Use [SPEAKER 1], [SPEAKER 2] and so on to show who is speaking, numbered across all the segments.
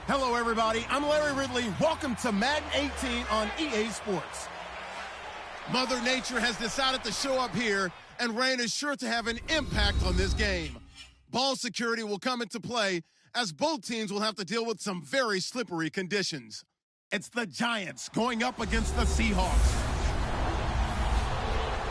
[SPEAKER 1] Hello, everybody. I'm Larry Ridley. Welcome to Madden 18 on EA Sports. Mother Nature has decided to show up here, and rain is sure to have an impact on this game. Ball security will come into play, as both teams will have to deal with some very slippery conditions. It's the Giants going up against the Seahawks.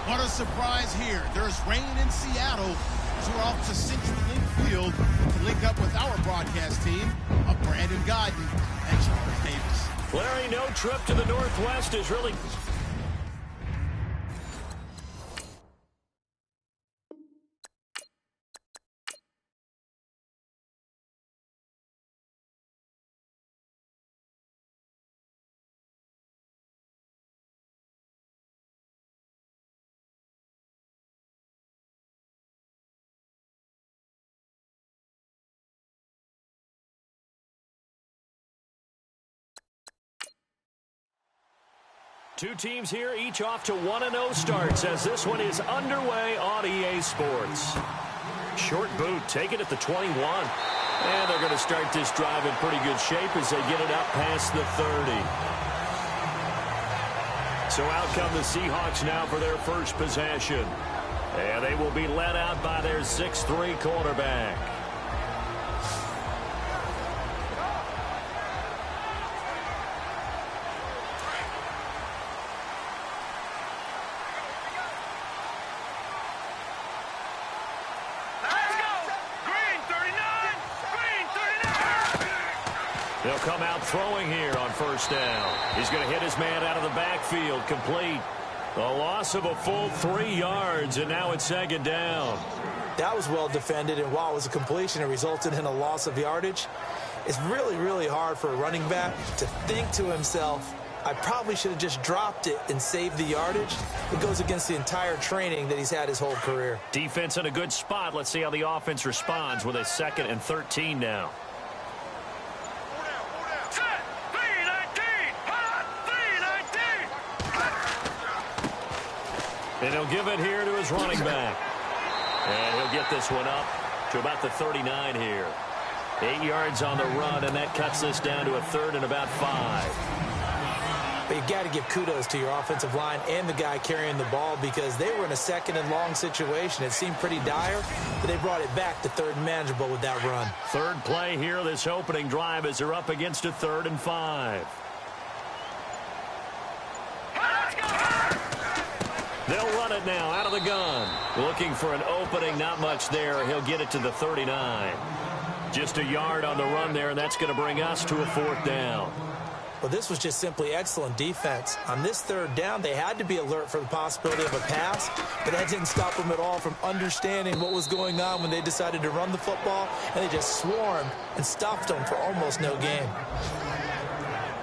[SPEAKER 1] What a surprise here. There's rain in Seattle, as we're off to CenturyLink Field to link up with our broadcast team of Brandon Godden and Charles Davis.
[SPEAKER 2] Larry, no trip to the Northwest is really... Two teams here, each off to 1-0 starts as this one is underway on EA Sports. Short boot, take it at the 21. And they're going to start this drive in pretty good shape as they get it out past the 30. So out come the Seahawks now for their first possession. And they will be led out by their 6'3" quarterback. They'll come out throwing here on first down. He's going to hit his man out of the backfield, complete. A loss of a full 3 yards, and now it's second down.
[SPEAKER 3] That was well defended, and while it was a completion, it resulted in a loss of yardage. It's really, really hard for a running back to think to himself, I probably should have just dropped it and saved the yardage. It goes against the entire training that he's had his whole career.
[SPEAKER 2] Defense in a good spot. Let's see how the offense responds with a 2nd and 13 now. And he'll give it here to his running back. And he'll get this one up to about the 39 here. 8 yards on the run, and that cuts this down to a 3rd and about 5.
[SPEAKER 3] But you got to give kudos to your offensive line and the guy carrying the ball because they were in a 2nd and long situation. It seemed pretty dire, but they brought it back to 3rd and manageable with that run.
[SPEAKER 2] Third play here, this opening drive, as they're up against a 3rd and 5. They'll run it now out of the gun. Looking for an opening, not much there. He'll get it to the 39. Just a yard on the run there, and that's going to bring us to a 4th down.
[SPEAKER 3] Well, this was just simply excellent defense. On this 3rd down, they had to be alert for the possibility of a pass, but that didn't stop them at all from understanding what was going on when they decided to run the football, and they just swarmed and stuffed them for almost no gain.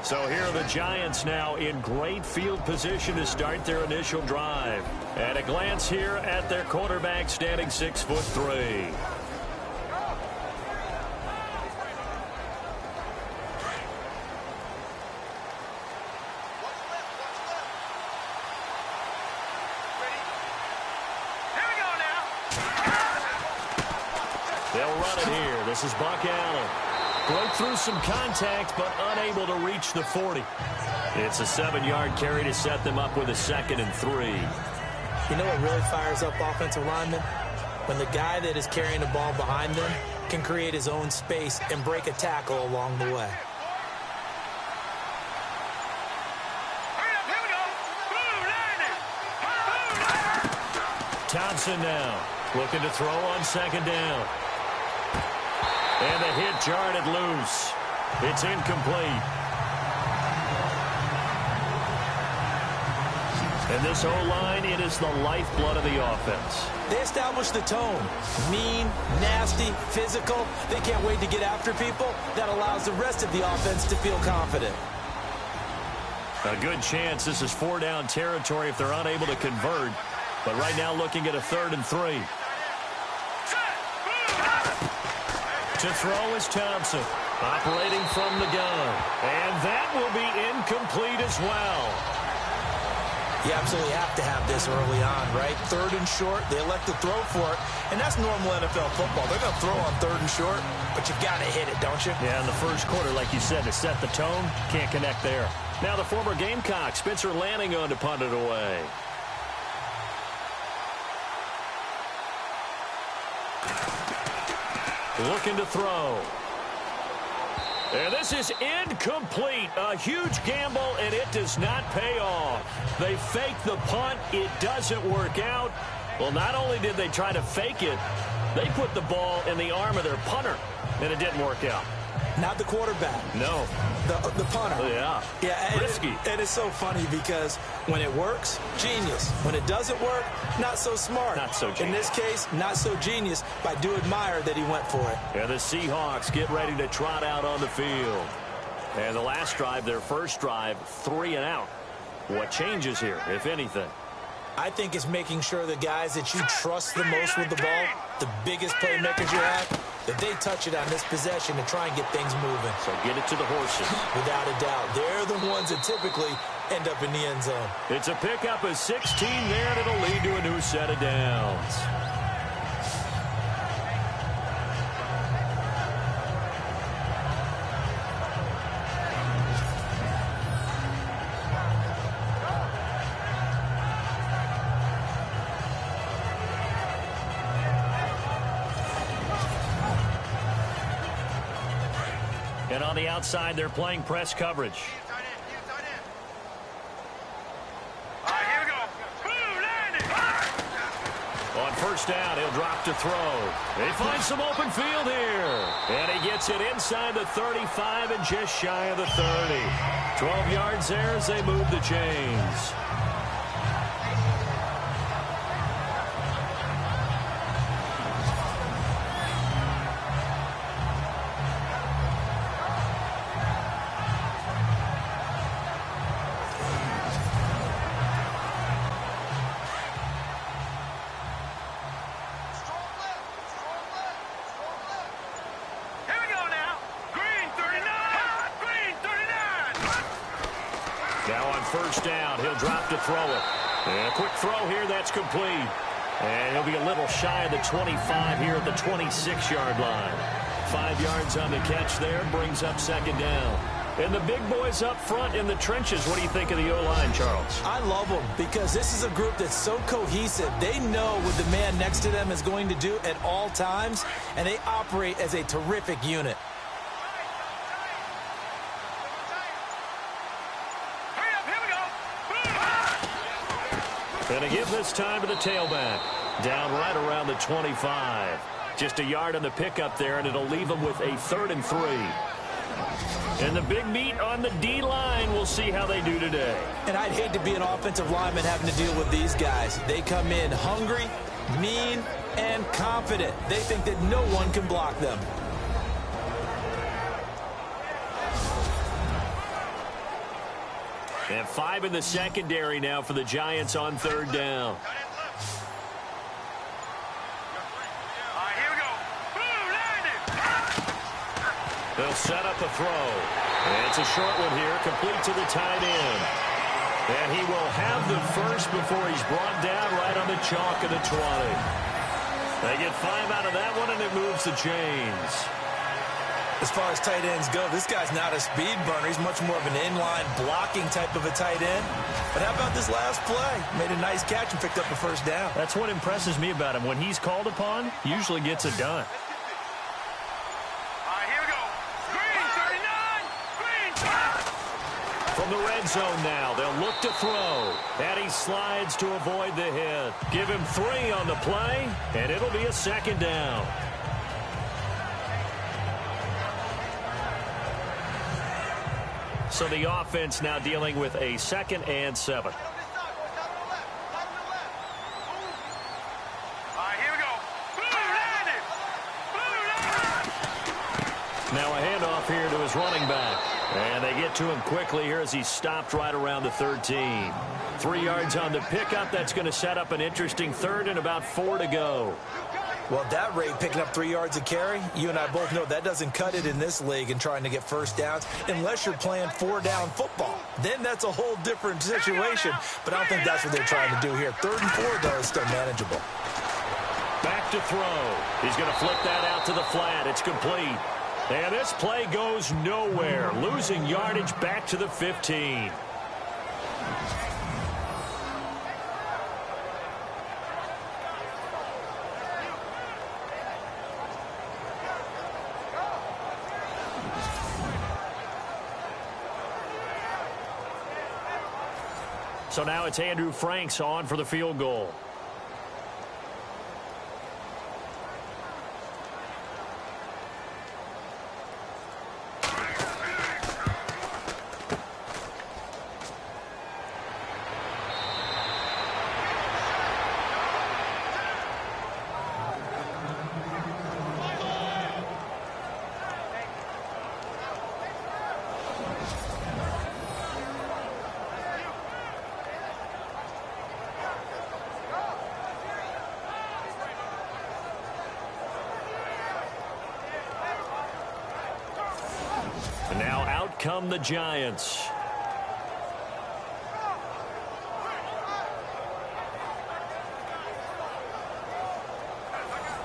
[SPEAKER 2] So here are the Giants now in great field position to start their initial drive. At a glance here at their quarterback standing 6'3". They'll run it here. This is Buck Allen. Broke through some contact, but unable to reach the 40. It's a 7-yard carry to set them up with a 2nd and 3.
[SPEAKER 3] You know what really fires up offensive linemen? When the guy that is carrying the ball behind them can create his own space and break a tackle along the way.
[SPEAKER 2] Thompson now looking to throw on 2nd down. And the hit jarred it loose. It's incomplete. And this O-line, it is the lifeblood of the offense.
[SPEAKER 3] They establish the tone. Mean, nasty, physical. They can't wait to get after people. That allows the rest of the offense to feel confident.
[SPEAKER 2] A good chance this is 4-down territory if they're unable to convert. But right now looking at a 3rd and 3. To throw is Thompson, operating from the gun. And that will be incomplete as well.
[SPEAKER 3] You absolutely have to have this early on, right? 3rd and short, they elect to throw for it, and that's normal NFL football. They're going to throw on 3rd and short, but you got to hit it, don't you?
[SPEAKER 2] Yeah, in the first quarter, like you said, to set the tone, can't connect there. Now the former Gamecock, Spencer Lanning, on to punt it away. Looking to throw. And this is incomplete. A huge gamble, and it does not pay off. They fake the punt. It doesn't work out. Well, not only did they try to fake it, they put the ball in the arm of their punter, and it didn't work out.
[SPEAKER 3] Not the quarterback.
[SPEAKER 2] No.
[SPEAKER 3] The punter.
[SPEAKER 2] Oh, yeah.
[SPEAKER 3] Yeah,
[SPEAKER 2] risky.
[SPEAKER 3] And it's so funny because when it works, genius. When it doesn't work, not so smart.
[SPEAKER 2] Not so genius.
[SPEAKER 3] In this case, not so genius, but I do admire that he went for it.
[SPEAKER 2] And the Seahawks get ready to trot out on the field. And the last drive, their first drive, 3 and out. What changes here, if anything?
[SPEAKER 3] I think it's making sure the guys that you trust the most with the ball, the biggest playmakers you have, that they touch it on this possession to try and get things moving.
[SPEAKER 2] So get it to the horses.
[SPEAKER 3] Without a doubt. They're the ones that typically end up in the end zone.
[SPEAKER 2] It's a pickup of 16 there, and it'll lead to a new set of downs. And on the outside, they're playing press coverage. On first down, he'll drop to throw. They find some open field here. And he gets it inside the 35 and just shy of the 30. 12 yards there as they move the chains. Now on first down, he'll drop to throw it. And a quick throw here, that's complete. And he'll be a little shy of the 25 here at the 26-yard line. 5 yards on the catch there, brings up second down. And the big boys up front in the trenches. What do you think of the O-line, Charles?
[SPEAKER 3] I love them because this is a group that's so cohesive. They know what the man next to them is going to do at all times, and they operate as a terrific unit.
[SPEAKER 2] And a give this time to the tailback. Down right around the 25. Just a yard on the pickup there, and it'll leave them with a 3rd and 3. And the big meat on the D-line. We'll see how they do today.
[SPEAKER 3] And I'd hate to be an offensive lineman having to deal with these guys. They come in hungry, mean, and confident. They think that no one can block them.
[SPEAKER 2] And 5 in the secondary now for the Giants on 3rd down. They'll set up a throw. And it's a short one here, complete to the tight end. And he will have the first before he's brought down right on the chalk of the 20. They get 5 out of that one, and it moves the chains.
[SPEAKER 3] As far as tight ends go, this guy's not a speed burner. He's much more of an inline blocking type of a tight end. But how about this last play? Made a nice catch and picked up a first down.
[SPEAKER 2] That's what impresses me about him. When he's called upon, usually gets it done. From the red zone now, they'll look to throw. And he slides to avoid the hit. Give him 3 on the play, and it'll be a second down. So the offense now dealing with a 2nd and 7. Now a handoff here to his running back. And they get to him quickly here as he's stopped right around the 13. 3 yards on the pickup. That's going to set up an interesting 3rd and about 4 to go.
[SPEAKER 3] Well, at that rate, picking up 3 yards a carry, you and I both know that doesn't cut it in this league and trying to get first downs unless you're playing 4-down football. then that's a whole different situation. But I don't think that's what they're trying to do here. 3rd and 4, though, is still manageable.
[SPEAKER 2] Back to throw. He's going to flip that out to the flat. It's complete. And this play goes nowhere. Losing yardage back to the 15. So now it's Andrew Franks on for the field goal. And now out come the Giants.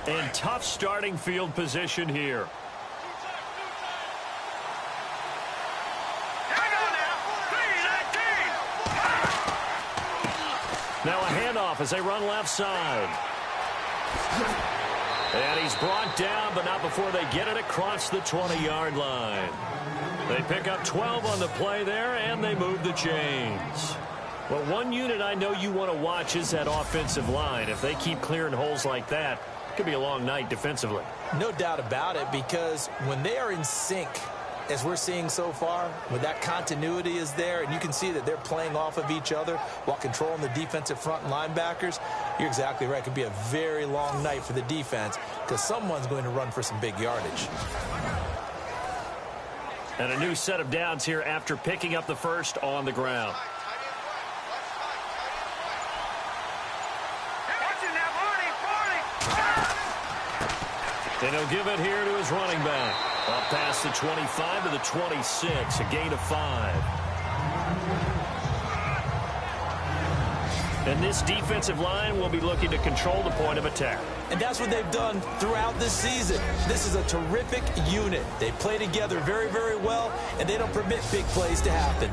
[SPEAKER 2] And tough starting field position here. Now a handoff as they run left side. And he's brought down, but not before they get it across the 20-yard line. They pick up 12 on the play there, and they move the chains. Well, one unit I know you want to watch is that offensive line. If they keep clearing holes like that, it could be a long night defensively.
[SPEAKER 3] No doubt about it, because when they are in sync, as we're seeing so far, when that continuity is there, and you can see that they're playing off of each other while controlling the defensive front and linebackers, you're exactly right. It could be a very long night for the defense because someone's going to run for some big yardage.
[SPEAKER 2] And a new set of downs here after picking up the first on the ground. And he'll give it here to his running back. Up past the 25 to the 26, a gain of 5. And this defensive line will be looking to control the point of attack.
[SPEAKER 3] And that's what they've done throughout this season. This is a terrific unit. They play together very, very well, and they don't permit big plays to happen.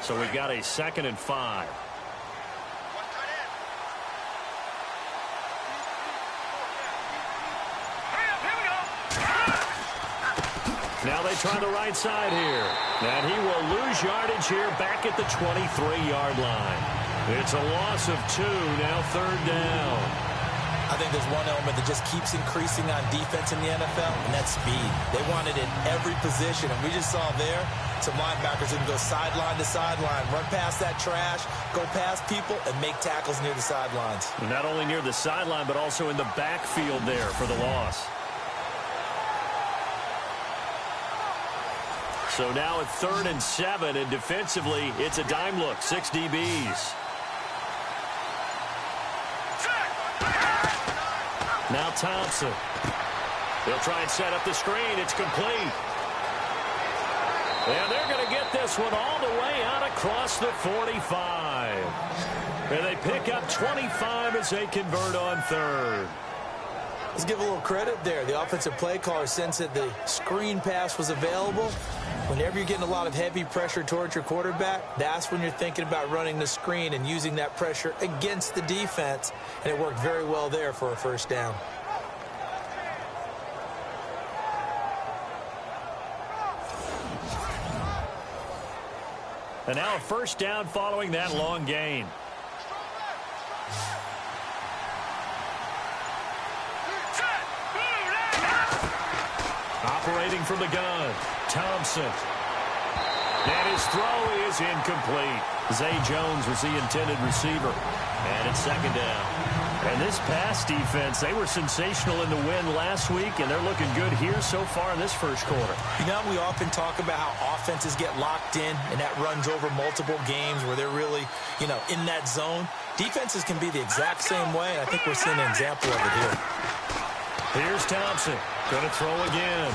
[SPEAKER 2] So we've got a 2nd and 5. Now they try the right side here. And he will lose yardage here back at the 23-yard line. It's a loss of 2, now 3rd down.
[SPEAKER 3] I think there's one element that just keeps increasing on defense in the NFL, and that's speed. They want it in every position, and we just saw there some linebackers who can go sideline to sideline, run past that trash, go past people, and make tackles near the sidelines.
[SPEAKER 2] Not only near the sideline, but also in the backfield there for the loss. So now at 3rd and 7, and defensively, it's a dime look, 6 DBs. Now Thompson. They'll try and set up the screen. It's complete. And they're going to get this one all the way out across the 45. And they pick up 25 as they convert on 3rd.
[SPEAKER 3] Let's give a little credit there. The offensive play caller sensed that the screen pass was available. Whenever you're getting a lot of heavy pressure towards your quarterback, that's when you're thinking about running the screen and using that pressure against the defense. And it worked very well there for a 1st down.
[SPEAKER 2] And now a 1st down following that long gain. Operating from the gun, Thompson. And his throw is incomplete. Zay Jones was the intended receiver. And it's 2nd down. And this pass defense, they were sensational in the win last week, and they're looking good here so far in this 1st quarter.
[SPEAKER 3] You know, we often talk about how offenses get locked in, and that runs over multiple games where they're really, in that zone. Defenses can be the exact same way, and I think we're seeing an example of it here.
[SPEAKER 2] Here's Thompson. Going to throw again.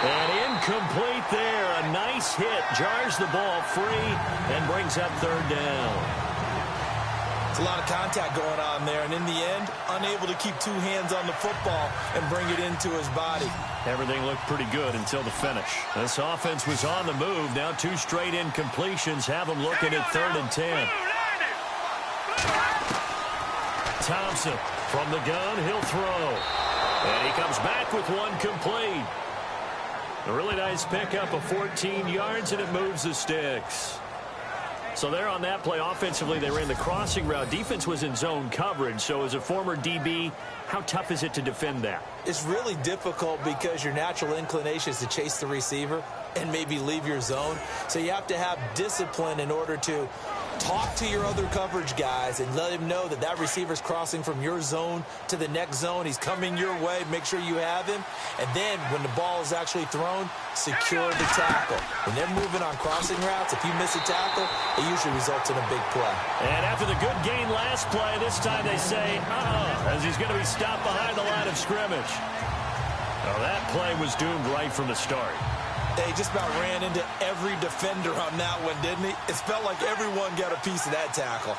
[SPEAKER 2] And incomplete there. A nice hit. Jars the ball free and brings up third down.
[SPEAKER 3] It's a lot of contact going on there, and in the end, unable to keep two hands on the football and bring it into his body.
[SPEAKER 2] Everything looked pretty good until the finish. This offense was on the move. Now 2 straight incompletions have them looking at 3rd and 10. Thompson from the gun. He'll throw. And he comes back with one complete. A really nice pickup of 14 yards, and it moves the sticks. So there on that play, offensively, they ran the crossing route. Defense was in zone coverage. So as a former DB, how tough is it to defend that?
[SPEAKER 3] It's really difficult because your natural inclination is to chase the receiver and maybe leave your zone. So you have to have discipline in order to talk to your other coverage guys and let him know that that receiver's crossing from your zone to the next zone. He's coming your way. Make sure you have him. And then when the ball is actually thrown, secure the tackle. When they're moving on crossing routes, if you miss a tackle, it usually results in a big play.
[SPEAKER 2] And after the good gain last play, this time they say, as he's going to be stopped behind the line of scrimmage. Well, that play was doomed right from the start.
[SPEAKER 3] They just about ran into every defender on that one, didn't he? It felt like everyone got a piece of that tackle.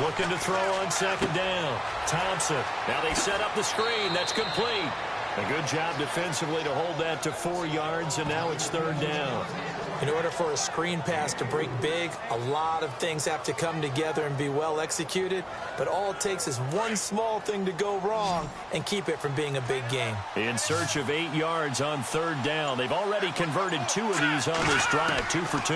[SPEAKER 2] Looking to throw on 2nd down. Thompson. Now they set up the screen. That's complete. A good job defensively to hold that to 4 yards, and now it's 3rd down.
[SPEAKER 3] In order for a screen pass to break big, a lot of things have to come together and be well executed, but all it takes is one small thing to go wrong and keep it from being a big game.
[SPEAKER 2] In search of 8 yards on 3rd down. They've already converted 2 of these on this drive, 2 for 2.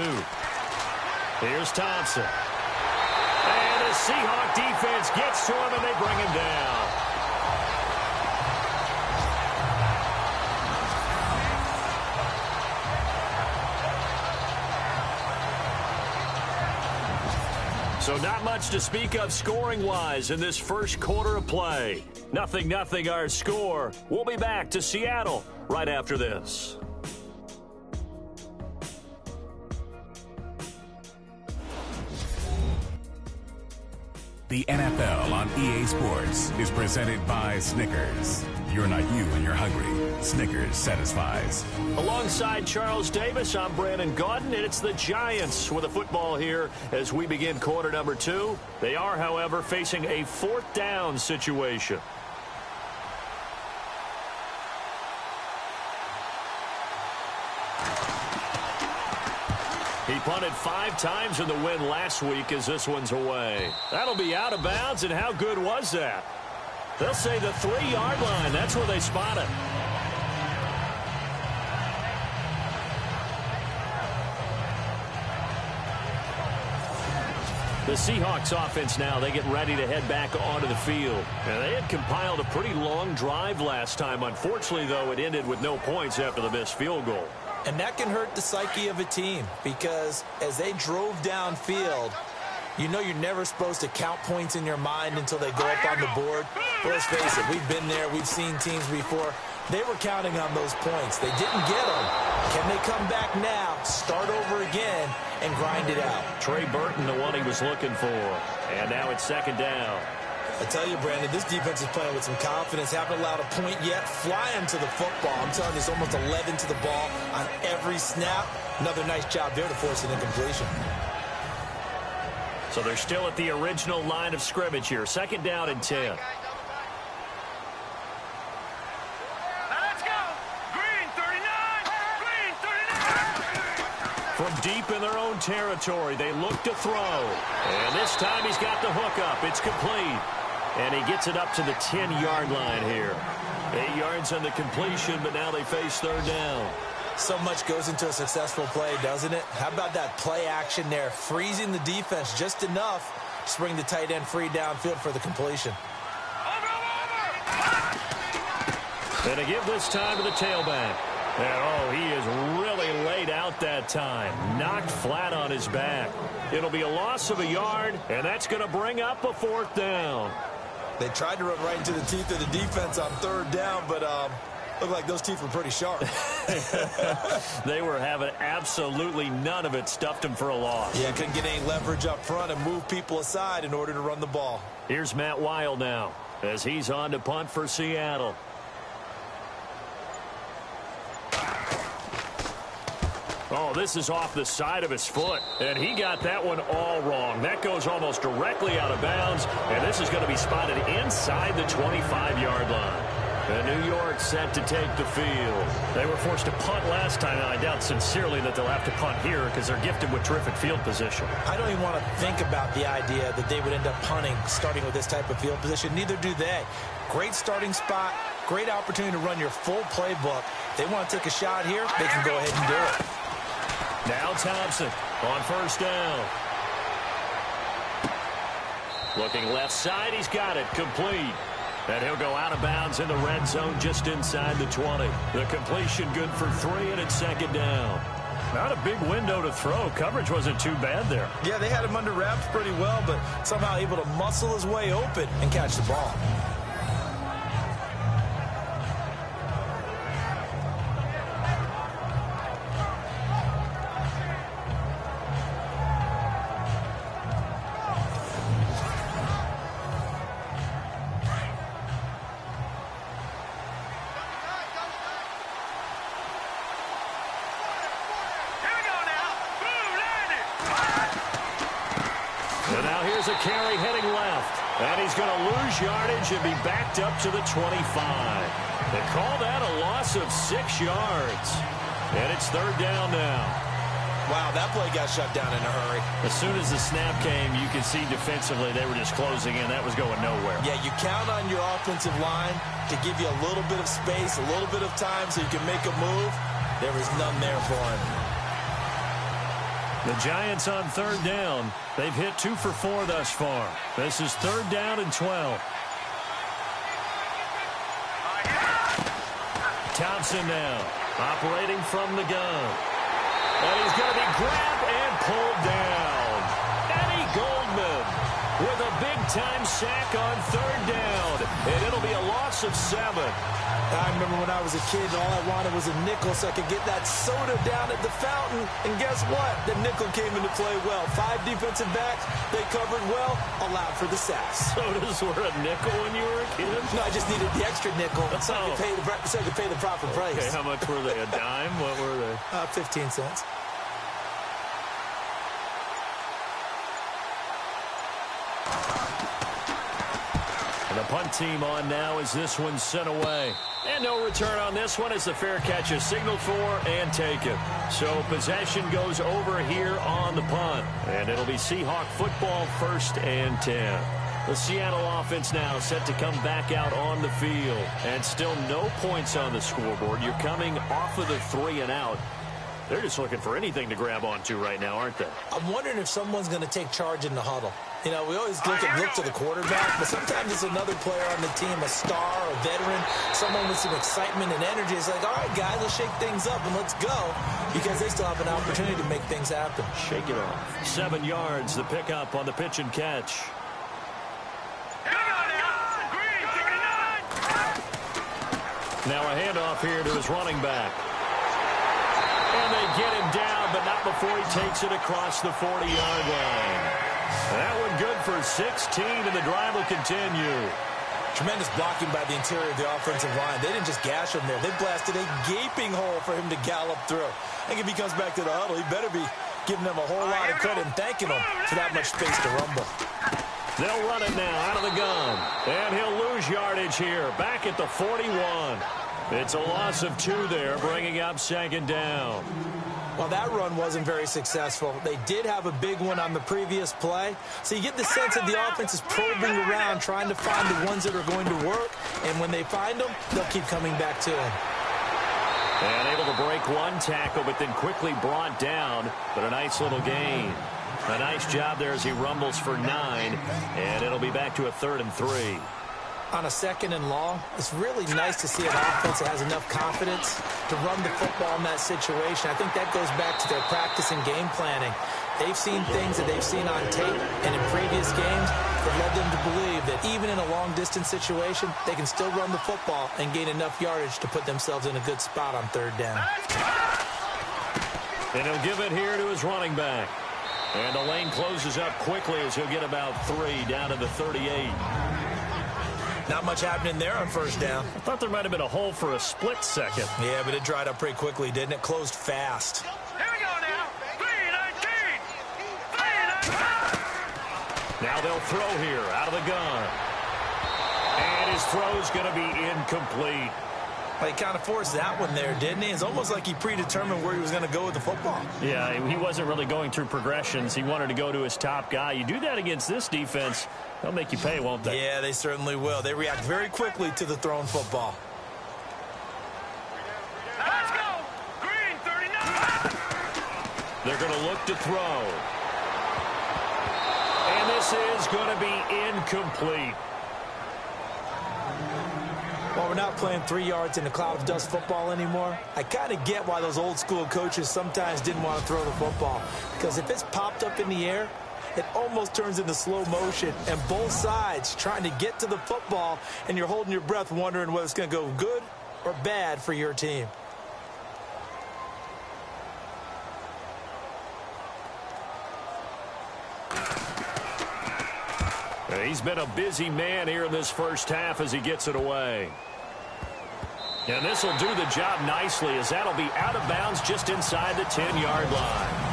[SPEAKER 2] Here's Thompson. And the Seahawk defense gets to him, and they bring him down. So not much to speak of scoring-wise in this first quarter of play. 0-0 our score. We'll be back to Seattle right after this.
[SPEAKER 4] The NFL on EA Sports is presented by Snickers. You're not you when you're hungry. Snickers satisfies.
[SPEAKER 2] Alongside Charles Davis, I'm Brandon Gaudin, and it's the Giants with a football here as we begin quarter number 2. They are, however, facing a 4th down situation. He punted 5 times in the win last week as this one's away. That'll be out of bounds, and how good was that? They'll say the 3-yard line. That's where they spot it. The Seahawks offense now, they get ready to head back onto the field. And they had compiled a pretty long drive last time. Unfortunately, though, it ended with no points after the missed field goal.
[SPEAKER 3] And that can hurt the psyche of a team because as they drove downfield, you know you're never supposed to count points in your mind until they go up on the board. But let's face it, we've been there. We've seen teams before. They were counting on those points. They didn't get them. Can they come back now, start over again, and grind it out?
[SPEAKER 2] Trey Burton, the one he was looking for. And now it's 2nd down.
[SPEAKER 3] I tell you, Brandon, this defense is playing with some confidence. Haven't allowed a point yet. Flying to the football. I'm telling you, it's almost 11 to the ball on every snap. Another nice job there to force an incompletion.
[SPEAKER 2] So they're still at the original line of scrimmage here. 2nd down and 10.
[SPEAKER 5] Let's go. Green 39. Green 39.
[SPEAKER 2] From deep in their own territory, they look to throw. And this time he's got the hook up. It's complete. And he gets it up to the 10-yard line here. 8 yards on the completion, but now they face 3rd down.
[SPEAKER 3] So much goes into a successful play, doesn't it? How about that play action there? Freezing the defense just enough to bring the tight end free downfield for the completion.
[SPEAKER 2] And to give this time to the tailback. And, he is really laid out that time. Knocked flat on his back. It'll be a loss of a yard, and that's going to bring up a 4th down.
[SPEAKER 3] They tried to run right into the teeth of the defense on 3rd down, but looked like those teeth were pretty sharp.
[SPEAKER 2] They were having absolutely none of it. Stuffed him for a loss.
[SPEAKER 3] Yeah, couldn't get any leverage up front and move people aside in order to run the ball.
[SPEAKER 2] Here's Matt Weil now as he's on to punt for Seattle. Oh, this is off the side of his foot, and he got that one all wrong. That goes almost directly out of bounds, and this is going to be spotted inside the 25-yard line. And New York set to take the field. They were forced to punt last time, and I doubt sincerely that they'll have to punt here because they're gifted with terrific field position.
[SPEAKER 3] I don't even want to think about the idea that they would end up punting starting with this type of field position. Neither do they. Great starting spot, great opportunity to run your full playbook. If they want to take a shot here, they can go ahead and do it.
[SPEAKER 2] Now Thompson on first down. Looking left side, he's got it, complete. And he'll go out of bounds in the red zone just inside the 20. The completion good for 3, and it's second down. Not a big window to throw. Coverage wasn't too bad there.
[SPEAKER 3] Yeah, they had him under wraps pretty well, but somehow able to muscle his way open and catch the ball.
[SPEAKER 2] A carry heading left, and he's going to lose yardage and be backed up to the 25. They call that a loss of 6 yards, and it's third down now.
[SPEAKER 3] Wow, that play got shut down in a hurry.
[SPEAKER 2] As soon as the snap came, you could see defensively they were just closing in. That was going nowhere.
[SPEAKER 3] Yeah, you count on your offensive line to give you a little bit of space, a little bit of time so you can make a move. There was none there for him.
[SPEAKER 2] The Giants on third down. They've hit 2 for 4 thus far. This is third down and 12. Thompson now, operating from the gun. And he's going to be grabbed and pulled down. Eddie Goldman with a big-time sack on third down. And it'll be a loss of 7.
[SPEAKER 3] I remember when I was a kid, all I wanted was a nickel so I could get that soda down at the fountain. And guess what? The nickel came into play well. 5 defensive backs, they covered well, allowed for the sacks.
[SPEAKER 2] Sodas were a nickel when you were a kid?
[SPEAKER 3] No, I just needed the extra nickel so I could pay the proper price.
[SPEAKER 2] Okay, how much were they? A dime? What were they?
[SPEAKER 3] 15 cents.
[SPEAKER 2] The punt team on now as this one's sent away. And no return on this one as the fair catch is signaled for and taken. So possession goes over here on the punt. And it'll be Seahawk football, 1st and 10. The Seattle offense now set to come back out on the field. And still no points on the scoreboard. You're coming off of the 3 and out. They're just looking for anything to grab onto right now, aren't they?
[SPEAKER 3] I'm wondering if someone's going to take charge in the huddle. You know, we always look to the quarterback, but sometimes it's another player on the team, a star, a veteran, someone with some excitement and energy. It's like, all right, guys, let's shake things up and let's go, because they still have an opportunity to make things happen.
[SPEAKER 2] Shake it off. 7 yards, the pickup on the pitch and catch. Now a handoff here to his running back. And they get him down, but not before he takes it across the 40-yard line. That one good for 16, and the drive will continue.
[SPEAKER 3] Tremendous blocking by the interior of the offensive line. They didn't just gash him there. They blasted a gaping hole for him to gallop through. I think if he comes back to the huddle, he better be giving them a whole lot of credit and thanking them for that much space to rumble.
[SPEAKER 2] They'll run it now out of the gun. And he'll lose yardage here, back at the 41. It's a loss of 2 there, bringing up second down.
[SPEAKER 3] Well, that run wasn't very successful. They did have a big one on the previous play. So you get the sense that the offense is probing around, trying to find the ones that are going to work. And when they find them, they'll keep coming back to him.
[SPEAKER 2] And able to break 1 tackle, but then quickly brought down. But a nice little gain. A nice job there as he rumbles for 9. And it'll be back to a 3rd and 3.
[SPEAKER 3] On a 2nd and long, it's really nice to see an offense that has enough confidence to run the football in that situation. I think that goes back to their practice and game planning. They've seen things that they've seen on tape and in previous games that led them to believe that even in a long-distance situation, they can still run the football and gain enough yardage to put themselves in a good spot on third down.
[SPEAKER 2] And he'll give it here to his running back. And the lane closes up quickly as he'll get about 3 down to the 38.
[SPEAKER 3] Not much happening there on first down.
[SPEAKER 2] I thought there might have been a hole for a split second.
[SPEAKER 3] Yeah, but it dried up pretty quickly, didn't it? Closed fast.
[SPEAKER 5] Here we go now. 3-19. 3-19.
[SPEAKER 2] Now they'll throw here out of the gun. And his throw's going to be incomplete.
[SPEAKER 3] Well, he kind of forced that one there, didn't he? It's almost like he predetermined where he was going to go with the football.
[SPEAKER 2] Yeah, he wasn't really going through progressions. He wanted to go to his top guy. You do that against this defense, they'll make you pay, won't they?
[SPEAKER 3] Yeah, they certainly will. They react very quickly to the thrown football.
[SPEAKER 5] Let's go. Green 39.
[SPEAKER 2] They're going to look to throw. And this is going to be incomplete.
[SPEAKER 3] While we're not playing 3 yards in a cloud of dust football anymore, I kind of get why those old school coaches sometimes didn't want to throw the football. Because if it's popped up in the air, it almost turns into slow motion, and both sides trying to get to the football, and you're holding your breath wondering whether it's going to go good or bad for your team.
[SPEAKER 2] He's been a busy man here in this first half as he gets it away. And this will do the job nicely as that'll be out of bounds just inside the 10-yard line.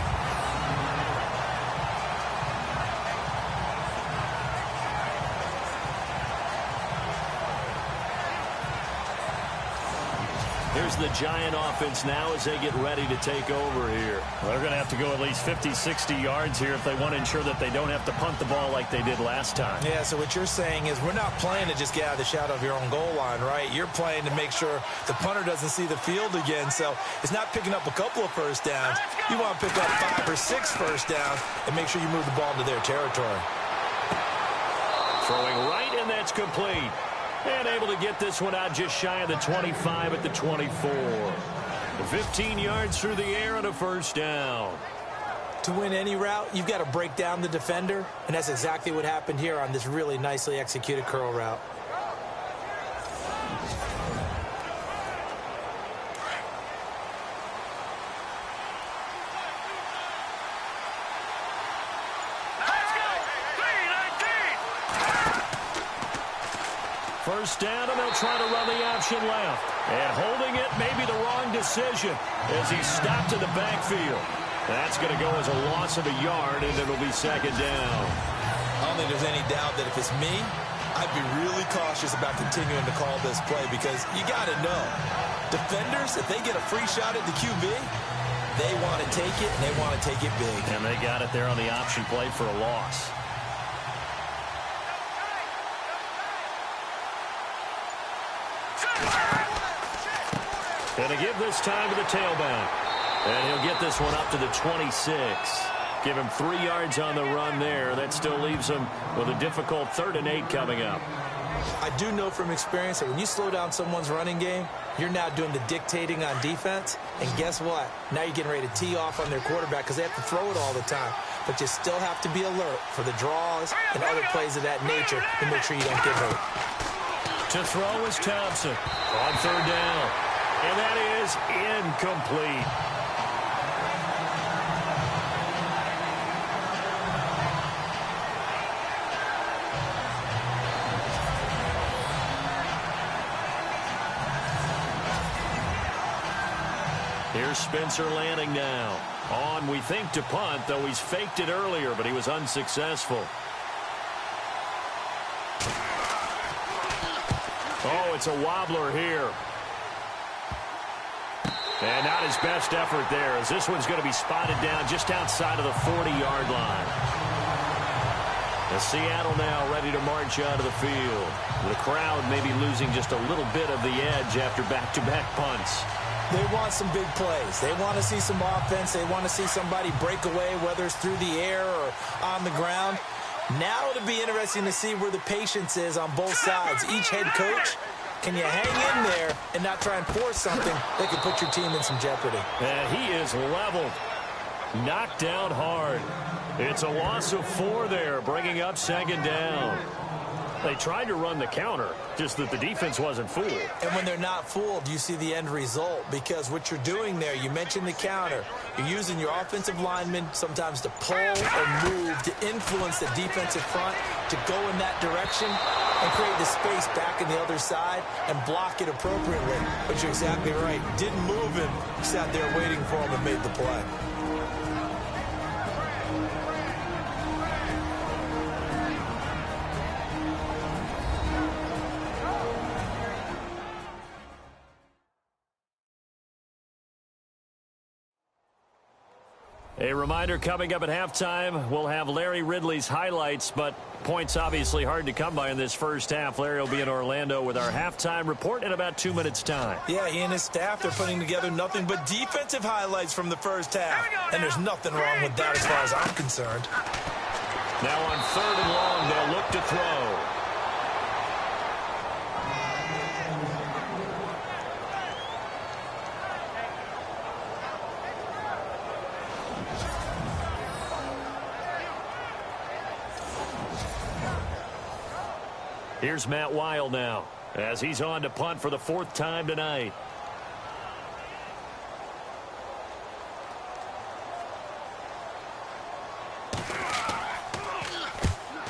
[SPEAKER 2] Here's the Giant offense now as they get ready to take over here. Well, they're going to have to go at least 50, 60 yards here if they want to ensure that they don't have to punt the ball like they did last time.
[SPEAKER 3] Yeah, so what you're saying is we're not playing to just get out of the shadow of your own goal line, right? You're playing to make sure the punter doesn't see the field again. So it's not picking up a couple of first downs. You want to pick up 5 or 6 first downs and make sure you move the ball into their territory.
[SPEAKER 2] Throwing right, and that's complete. And able to get this one out just shy of the 25 at the 24. 15 yards through the air and a first down.
[SPEAKER 3] To win any route, you've got to break down the defender, and that's exactly what happened here on this really nicely executed curl route.
[SPEAKER 2] First down, and they'll try to run the option left. And holding it may be the wrong decision as he's stopped in the backfield. That's going to go as a loss of a yard, and it'll be second down.
[SPEAKER 3] I don't think there's any doubt that if it's me, I'd be really cautious about continuing to call this play because you got to know, defenders, if they get a free shot at the QB, they want to take it, and they want to take it big.
[SPEAKER 2] And they got it there on the option play for a loss. Going to give this time to the tailback. And he'll get this one up to the 26. Give him 3 yards on the run there. That still leaves him with a difficult 3rd and 8 coming up.
[SPEAKER 3] I do know from experience that when you slow down someone's running game, you're now doing the dictating on defense. And guess what? Now you're getting ready to tee off on their quarterback because they have to throw it all the time. But you still have to be alert for the draws and other plays of that nature to make sure you don't get hurt.
[SPEAKER 2] To throw is Thompson on 3rd down. And that is incomplete. Here's Spencer Lanning now. On, we think, to punt, though he's faked it earlier, but he was unsuccessful. Oh, it's a wobbler here. And not his best effort there, as this one's going to be spotted down just outside of the 40-yard line. As Seattle now ready to march out of the field. The crowd may be losing just a little bit of the edge after back-to-back punts.
[SPEAKER 3] They want some big plays. They want to see some offense. They want to see somebody break away, whether it's through the air or on the ground. Now it'll be interesting to see where the patience is on both sides. Each head coach, can you hang in there and not try and force something that could put your team in some jeopardy?
[SPEAKER 2] And he is leveled. Knocked down hard. It's a loss of 4 there, bringing up second down. They tried to run the counter, just that the defense wasn't fooled.
[SPEAKER 3] And when they're not fooled, you see the end result, because what you're doing there, you mentioned the counter. You're using your offensive linemen sometimes to pull or move to influence the defensive front to go in that direction and create the space back in the other side and block it appropriately. But you're exactly right. Didn't move him. Sat there waiting for him and made the play.
[SPEAKER 2] A reminder coming up at halftime, we'll have Larry Ridley's highlights, but points obviously hard to come by in this first half. Larry will be in Orlando with our halftime report in about 2 minutes' time.
[SPEAKER 3] Yeah, he and his staff, they're putting together nothing but defensive highlights from the first half. And there's nothing wrong with that as far as I'm concerned.
[SPEAKER 2] Now on 3rd and long, they'll look to throw. Here's Matt Weil now, as he's on to punt for the 4th time tonight.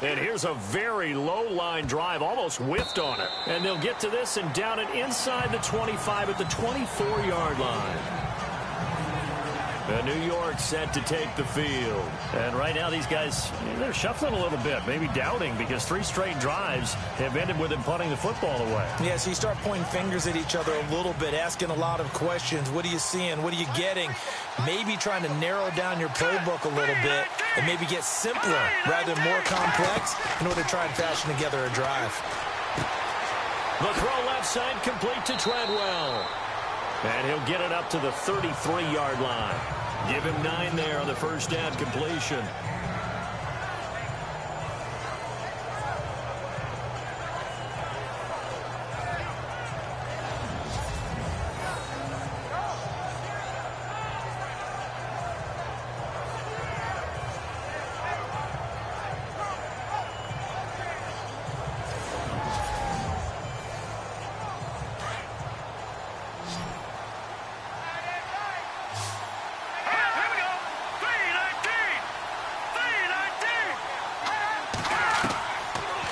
[SPEAKER 2] And here's a very low line drive, almost whiffed on it. And they'll get to this and down it inside the 25 at the 24-yard line. And New York set to take the field. And right now these guys, they're shuffling a little bit, maybe doubting, because 3 straight drives have ended with them punting the football away.
[SPEAKER 3] Yeah, so you start pointing fingers at each other a little bit, asking a lot of questions. What are you seeing? What are you getting? Maybe trying to narrow down your playbook a little bit and maybe get simpler rather than more complex in order to try and fashion together a drive.
[SPEAKER 2] The throw left side complete to Treadwell. And he'll get it up to the 33-yard line. Give him 9 there on the first down completion.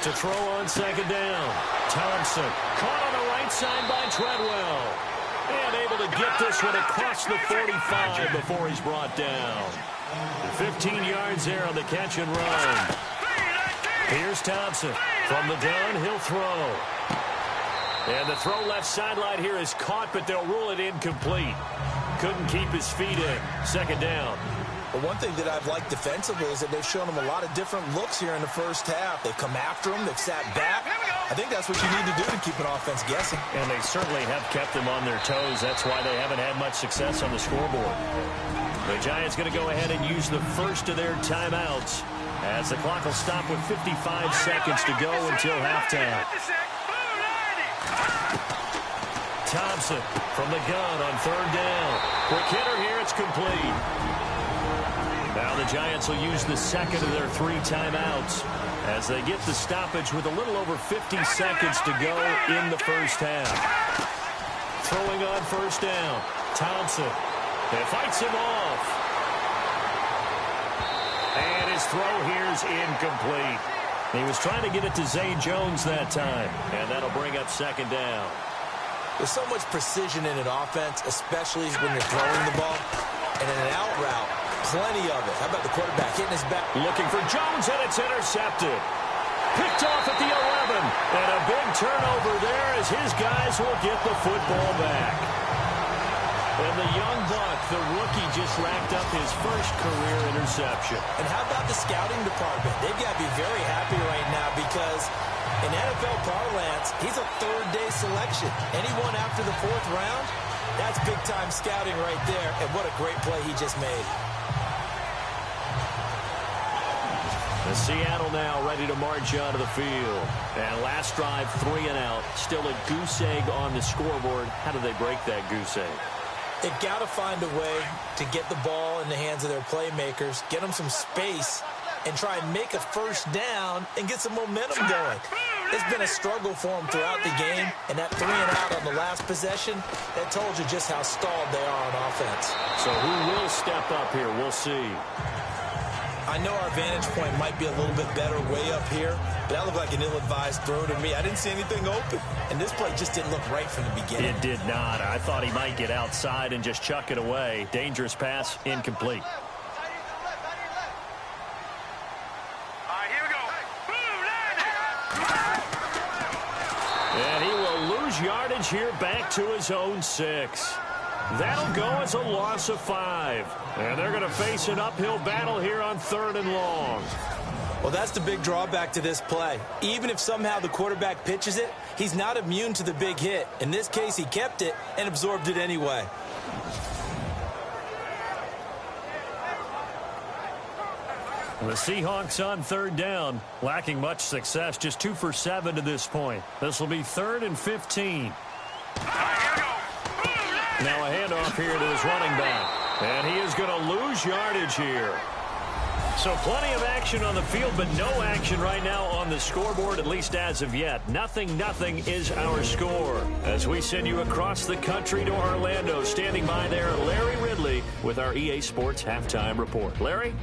[SPEAKER 2] To throw on second down. Thompson caught on the right side by Treadwell. And able to get this one across the 45 before he's brought down. 15 yards there on the catch and run. Here's Thompson. From the gun, he'll throw. And the throw left sideline here is caught, but they'll rule it incomplete. Couldn't keep his feet in. Second down.
[SPEAKER 3] But one thing that I've liked defensively is that they've shown him a lot of different looks here in the first half. They've come after him. They've sat back. I think that's what you need to do to keep an offense guessing.
[SPEAKER 2] And they certainly have kept them on their toes. That's why they haven't had much success on the scoreboard. The Giants going to go ahead and use the first of their timeouts as the clock will stop with 55 seconds to go until halftime. Thompson from the gun on 3rd down. Quick hitter here. It's complete. Now the Giants will use the second of their 3 timeouts as they get the stoppage with a little over 50 seconds to go in the first half. Throwing on first down. Thompson. It fights him off. And his throw here's incomplete. He was trying to get it to Zay Jones that time. And that'll bring up second down.
[SPEAKER 3] There's so much precision in an offense, especially when you're throwing the ball. And in an out route, plenty of it. How about the quarterback hitting his back?
[SPEAKER 2] Looking for Jones, and it's intercepted. Picked off at the 11. And a big turnover there as his guys will get the football back. And the young buck, the rookie, just racked up his first career interception.
[SPEAKER 3] And how about the scouting department? They've got to be very happy right now because in NFL parlance, he's a 3rd-day selection. Anyone after the 4th round, that's big-time scouting right there. And what a great play he just made.
[SPEAKER 2] The Seattle now ready to march onto the field. And last drive, 3 and out. Still a goose egg on the scoreboard. How do they break that goose egg?
[SPEAKER 3] They've got to find a way to get the ball in the hands of their playmakers, get them some space, and try and make a first down and get some momentum going. It's been a struggle for them throughout the game, and that 3-and-out on the last possession, that told you just how stalled they are on offense.
[SPEAKER 2] So who will step up here? We'll see.
[SPEAKER 3] I know our vantage point might be a little bit better way up here, but that looked like an ill-advised throw to me. I didn't see anything open, and this play just didn't look right from the beginning.
[SPEAKER 2] It did not. I thought he might get outside and just chuck it away. Dangerous pass, incomplete. And he will lose yardage here back to his own 6. That'll go as a loss of 5. And they're going to face an uphill battle here on 3rd and long.
[SPEAKER 3] Well, that's the big drawback to this play. Even if somehow the quarterback pitches it, he's not immune to the big hit. In this case, he kept it and absorbed it anyway.
[SPEAKER 2] The Seahawks on 3rd down, lacking much success, just 2 for 7 to this point. This will be 3rd and 15. Now a handoff here to his running back. And he is going to lose yardage here. So plenty of action on the field, but no action right now on the scoreboard, at least as of yet. 0-0 is our score. As we send you across the country to Orlando, standing by there, Larry Ridley with our EA Sports Halftime Report. Larry?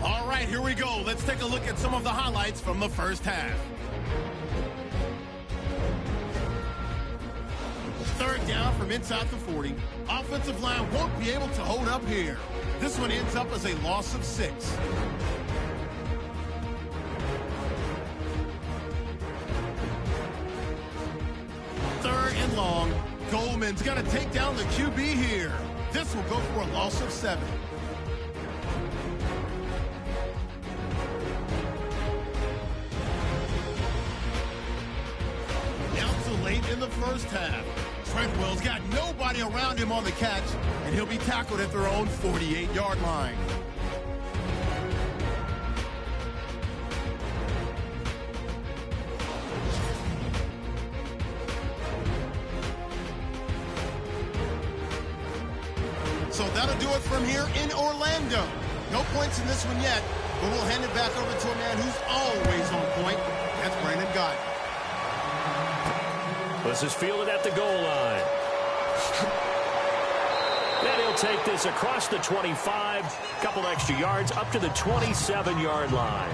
[SPEAKER 1] All right, here we go. Let's take a look at some of the highlights from the first half. 3rd down from inside the 40. Offensive line won't be able to hold up here. This one ends up as a loss of 6. Third and long. Goldman's got to take down the QB here. This will go for a loss of 7. Down to late in the first half. Treadwell's got nobody around him on the catch, and he'll be tackled at their own 48-yard line. So that'll do it from here in Orlando. No points in this one yet, but we'll hand it back over to a man who's always on point. That's Brandon Gott.
[SPEAKER 2] This is fielded at the goal line. And he'll take this across the 25, couple extra yards up to the 27-yard line.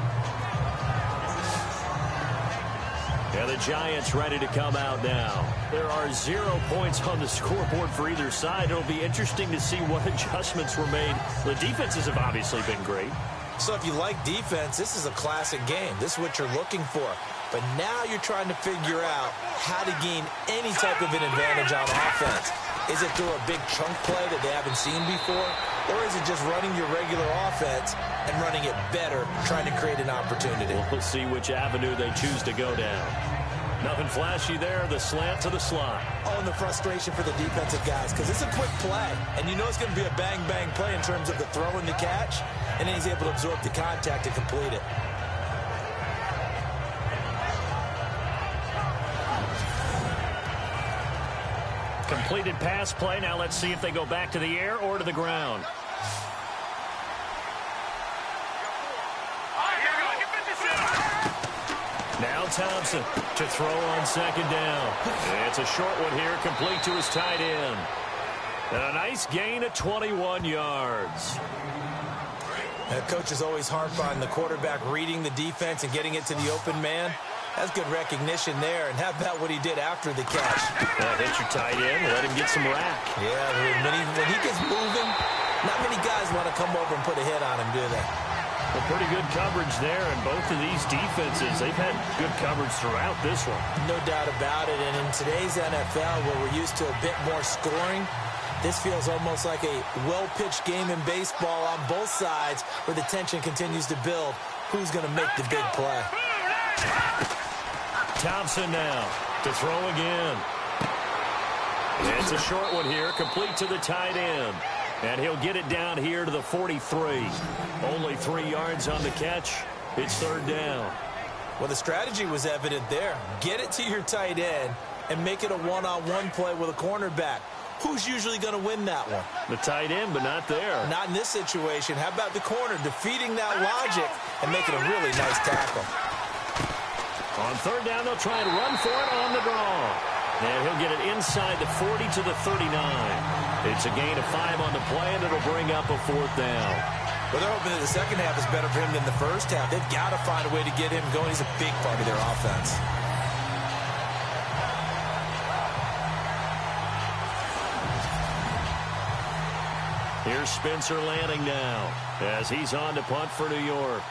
[SPEAKER 2] And the Giants ready to come out now. There are 0 points on the scoreboard for either side. It'll be interesting to see what adjustments were made. The defenses have obviously been great.
[SPEAKER 3] So if you like defense, this is a classic game. This is what you're looking for. But now you're trying to figure out how to gain any type of an advantage on offense. Is it through a big chunk play that they haven't seen before? Or is it just running your regular offense and running it better, trying to create an opportunity?
[SPEAKER 2] We'll see which avenue they choose to go down. Nothing flashy there, the slant to the slot.
[SPEAKER 3] Oh, and the frustration for the defensive guys, because it's a quick play. And you know it's going to be a bang-bang play in terms of the throw and the catch. And then he's able to absorb the contact and complete it.
[SPEAKER 2] Completed pass play. Now let's see if they go back to the air or to the ground. Now Thompson to throw on 2nd down. It's a short one here, complete to his tight end. And a nice gain of 21 yards.
[SPEAKER 3] And coaches always harp on the quarterback reading the defense and getting it to the open man. That's good recognition there. And how about what he did after the catch?
[SPEAKER 2] Hit your tight end, let him get some rack.
[SPEAKER 3] Yeah, when he gets moving, not many guys want to come over and put a hit on him, do they?
[SPEAKER 2] Well, pretty good coverage there, and both of these defenses, they've had good coverage throughout this one.
[SPEAKER 3] No doubt about it. And in today's NFL, where we're used to a bit more scoring, this feels almost like a well-pitched game in baseball on both sides where the tension continues to build. Who's going to make the big play?
[SPEAKER 2] Thompson now to throw again. It's a short one here, complete to the tight end. And he'll get it down here to the 43. Only 3 yards on the catch. It's 3rd down.
[SPEAKER 3] Well, the strategy was evident there. Get it to your tight end, and make it a one-on-one play with a cornerback. Who's usually going to win that one?
[SPEAKER 2] The tight end, but not there.
[SPEAKER 3] Not in this situation. How about the corner defeating that logic and making a really nice tackle?
[SPEAKER 2] On third down, they'll try and run for it on the draw. And he'll get it inside the 40 to the 39. It's a gain of 5 on the play, and it'll bring up a fourth down.
[SPEAKER 3] Well, they're hoping that the second half is better for him than the first half. They've got to find a way to get him going. He's a big part of their offense.
[SPEAKER 2] Here's Spencer Lanning now as he's on to punt for New York.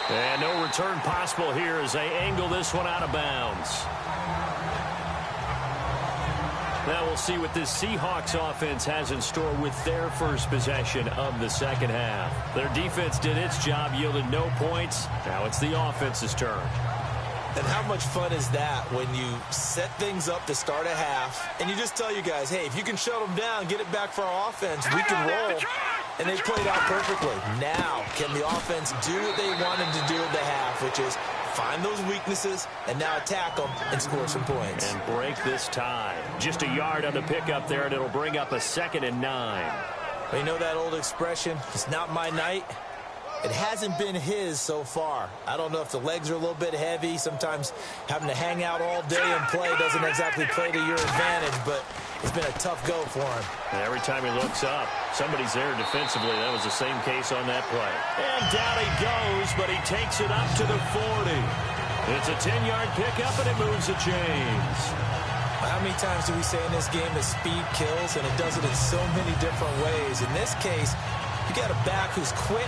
[SPEAKER 2] And no return possible here as they angle this one out of bounds. Now we'll see what this Seahawks offense has in store with their first possession of the second half. Their defense did its job, yielded no points. Now it's the offense's turn.
[SPEAKER 3] And how much fun is that when you set things up to start a half and you just tell you guys, hey, if you can shut them down, get it back for our offense, we can roll. And they played out perfectly. Now, can the offense do what they wanted to do at the half, which is find those weaknesses and now attack them and score some points.
[SPEAKER 2] And break this tie. Just a yard on the pickup there, and it'll bring up a 2nd and 9.
[SPEAKER 3] You know that old expression, it's not my night? It hasn't been his so far. I don't know if the legs are a little bit heavy. Sometimes having to hang out all day and play doesn't exactly play to your advantage, but it's been a tough go for him.
[SPEAKER 2] And every time he looks up, somebody's there defensively. That was the same case on that play. And down he goes, but he takes it up to the 40. It's a 10-yard pickup, and it moves the chains.
[SPEAKER 3] How many times do we say in this game that speed kills, and it does it in so many different ways? In this case, you got a back who's quick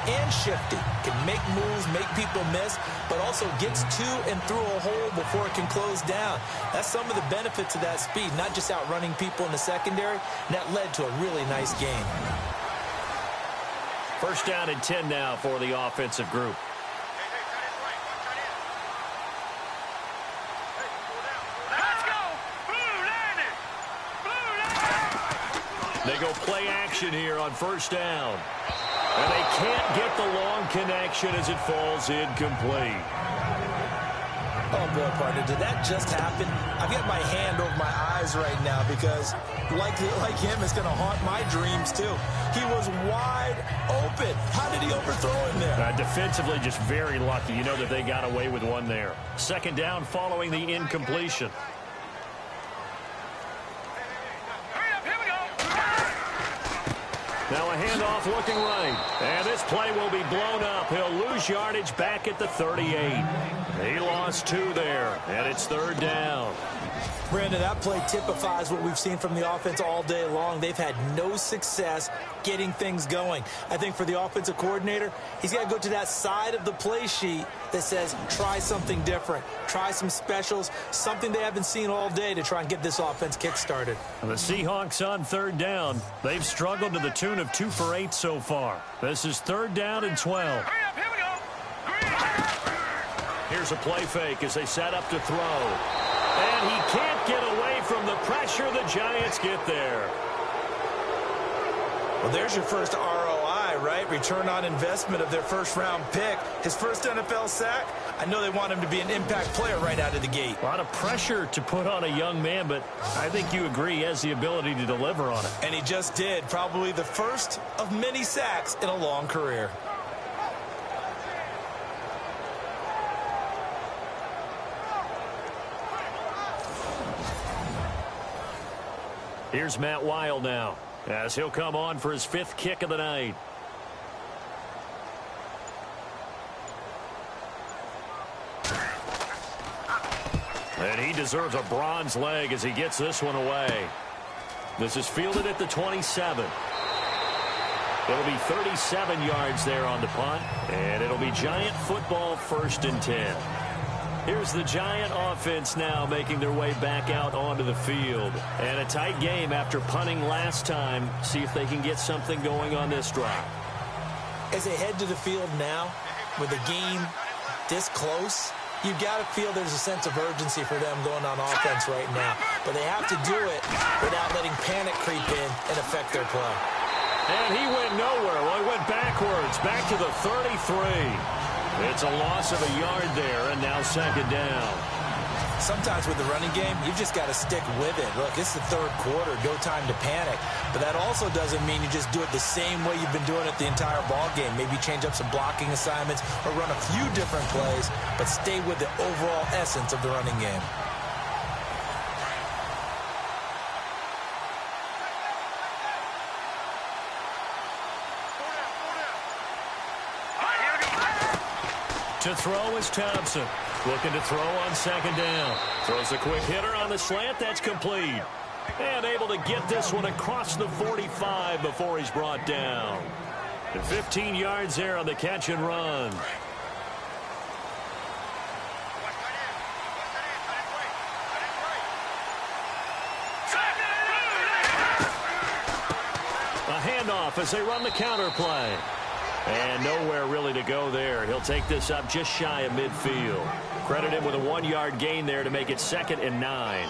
[SPEAKER 3] and shifty, can make moves, make people miss, but also gets to and through a hole before it can close down. That's some of the benefits of that speed, not just outrunning people in the secondary, and that led to a really nice game.
[SPEAKER 2] First down and 10 now for the offensive group. They go play action here on first down. And they can't get the long connection as it falls incomplete.
[SPEAKER 3] Oh, boy, partner, did that just happen? I've got my hand over my eyes right now because, like him, it's going to haunt my dreams, too. He was wide open. How did he overthrow him there?
[SPEAKER 2] Defensively, just very lucky. You know that they got away with one there. Second down following the incompletion. Now a handoff looking right. And this play will be blown up. He'll lose yardage back at the 38. He lost 2 there, and it's third down.
[SPEAKER 3] Brandon, that play typifies what we've seen from the offense all day long. They've had no success getting things going. I think for the offensive coordinator, he's got to go to that side of the play sheet that says try something different, try some specials, something they haven't seen all day to try and get this offense kick-started.
[SPEAKER 2] The Seahawks on third down. They've struggled to the tune of 2 for 8 so far. This is third down and 12. Here's a play fake as they set up to throw. And he can't get away from the pressure. The Giants get there.
[SPEAKER 3] Well, there's your first ROI, right? Return on investment of their first-round pick. His first NFL sack, I know they want him to be an impact player right out of the gate.
[SPEAKER 2] A lot of pressure to put on a young man, but I think you agree he has the ability to deliver on it.
[SPEAKER 3] And he just did. Probably the first of many sacks in a long career.
[SPEAKER 2] Here's Matt Weil now as he'll come on for his 5th kick of the night. And he deserves a bronze leg as he gets this one away. This is fielded at the 27. It'll be 37 yards there on the punt, and it'll be Giant football, 1st and 10. Here's the Giant offense now making their way back out onto the field. And a tight game after punting last time. See if they can get something going on this drive.
[SPEAKER 3] As they head to the field now, with the game this close, you've got to feel there's a sense of urgency for them going on offense right now. But they have to do it without letting panic creep in and affect their play.
[SPEAKER 2] And he went nowhere. Well, he went backwards, back to the 33. It's a loss of a yard there, and now second down.
[SPEAKER 3] Sometimes with the running game, you've just got to stick with it. Look, it's the third quarter, no time to panic. But that also doesn't mean you just do it the same way you've been doing it the entire ball game. Maybe change up some blocking assignments or run a few different plays, but stay with the overall essence of the running game.
[SPEAKER 2] To throw is Thompson. Looking to throw on second down. Throws a quick hitter on the slant. That's complete. And able to get this one across the 45 before he's brought down. And 15 yards there on the catch and run. A handoff as they run the counter play. And nowhere really to go there. He'll take this up just shy of midfield. Credit him with a 1-yard gain there to make it 2nd and 9.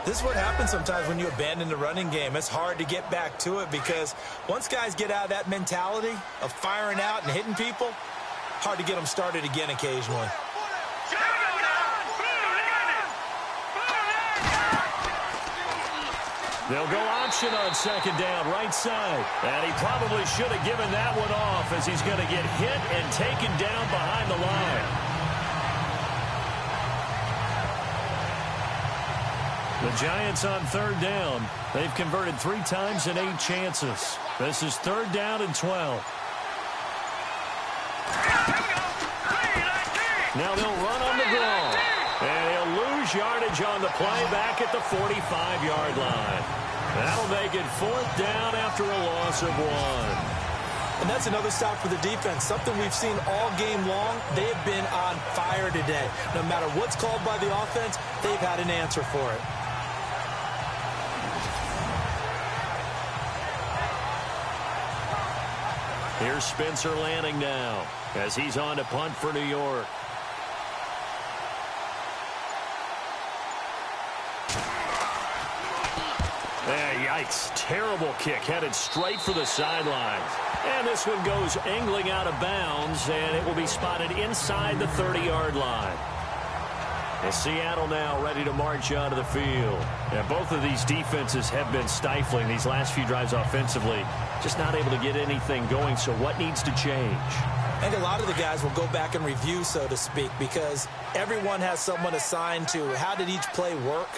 [SPEAKER 3] This is what happens sometimes when you abandon the running game. It's hard to get back to it because once guys get out of that mentality of firing out and hitting people, hard to get them started again occasionally.
[SPEAKER 2] They'll go option on second down, right side. And he probably should have given that one off as he's going to get hit and taken down behind the line. The Giants on third down. They've converted 3 times in 8 chances. This is 3rd down and 12. Now they'll run on the draw. And he'll lose yardage on the play back at the 45-yard line. That'll make it 4th down after a loss of 1.
[SPEAKER 3] And that's another stop for the defense. Something we've seen all game long. They have been on fire today. No matter what's called by the offense, they've had an answer for it.
[SPEAKER 2] Here's Spencer Lanning now as he's on to punt for New York. Yikes. Terrible kick headed straight for the sidelines. And this one goes angling out of bounds, and it will be spotted inside the 30-yard line. And Seattle now ready to march onto the field. And both of these defenses have been stifling these last few drives offensively. Just not able to get anything going, so what needs to change?
[SPEAKER 3] I think a lot of the guys will go back and review, so to speak, because everyone has someone assigned to how did each play work.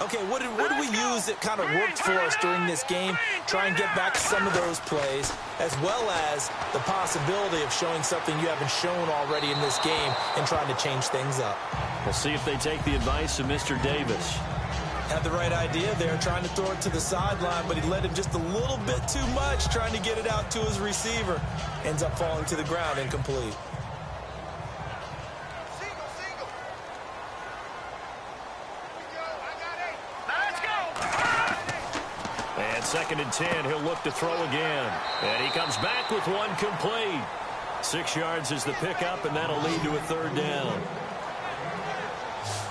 [SPEAKER 3] Okay, what did we use that kind of worked for us during this game? Try and get back to some of those plays, as well as the possibility of showing something you haven't shown already in this game and trying to change things up.
[SPEAKER 2] We'll see if they take the advice of Mr. Davis.
[SPEAKER 3] Had the right idea there, trying to throw it to the sideline, but he let him just a little bit too much, trying to get it out to his receiver. Ends up falling to the ground incomplete.
[SPEAKER 2] And 2nd and 10, he'll look to throw again. And he comes back with one complete. 6 yards is the pickup, and that'll lead to a 3rd down.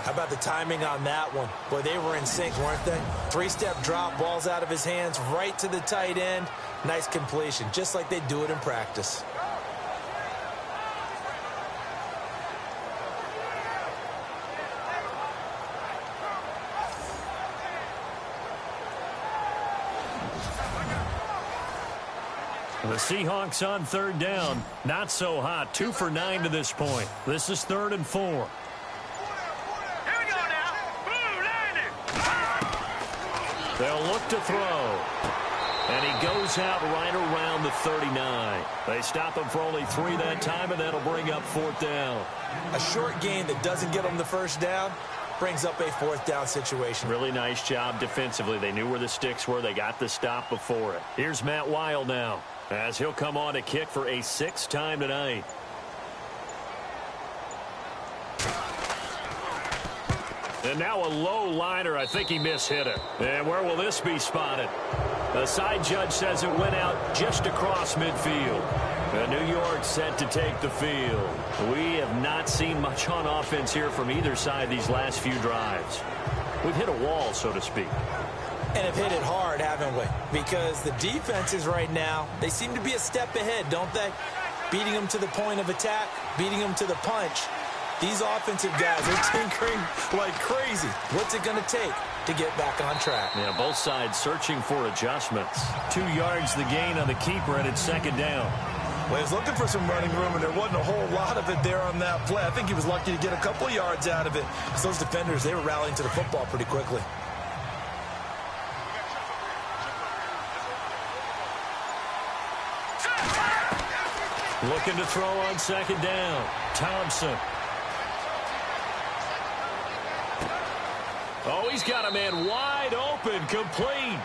[SPEAKER 3] How about the timing on that one? Boy, they were in sync, weren't they? 3-step drop, balls out of his hands, right to the tight end. Nice completion, just like they do it in practice.
[SPEAKER 2] The Seahawks on 3rd down. Not so hot. 2 for 9 to this point. This is 3rd and 4.
[SPEAKER 5] Here we go now. Blue landing.
[SPEAKER 2] They'll look to throw. And he goes out right around the 39. They stop him for only 3 that time, and that'll bring up 4th down.
[SPEAKER 3] A short gain that doesn't get them the 1st down brings up a 4th down situation.
[SPEAKER 2] Really nice job defensively. They knew where the sticks were. They got the stop before it. Here's Matt Weil now, as he'll come on to kick for a 6th time tonight. And now a low liner. I think he mishit it. And where will this be spotted? The side judge says it went out just across midfield. And New York set to take the field. We have not seen much on offense here from either side these last few drives. We've hit a wall, so to speak.
[SPEAKER 3] And have hit it hard, haven't we? Because the defenses right now, they seem to be a step ahead, don't they? Beating them to the point of attack, beating them to the punch. These offensive guys are tinkering like crazy. What's it going to take to get back on track?
[SPEAKER 2] Yeah, both sides searching for adjustments. 2 yards the gain on the keeper, and it's second down.
[SPEAKER 3] Well, he was looking for some running room, and there wasn't a whole lot of it there on that play. I think he was lucky to get a couple yards out of it. So those defenders, they were rallying to the football pretty quickly.
[SPEAKER 2] Looking to throw on second down. Thompson. Oh, he's got a man wide open, complete.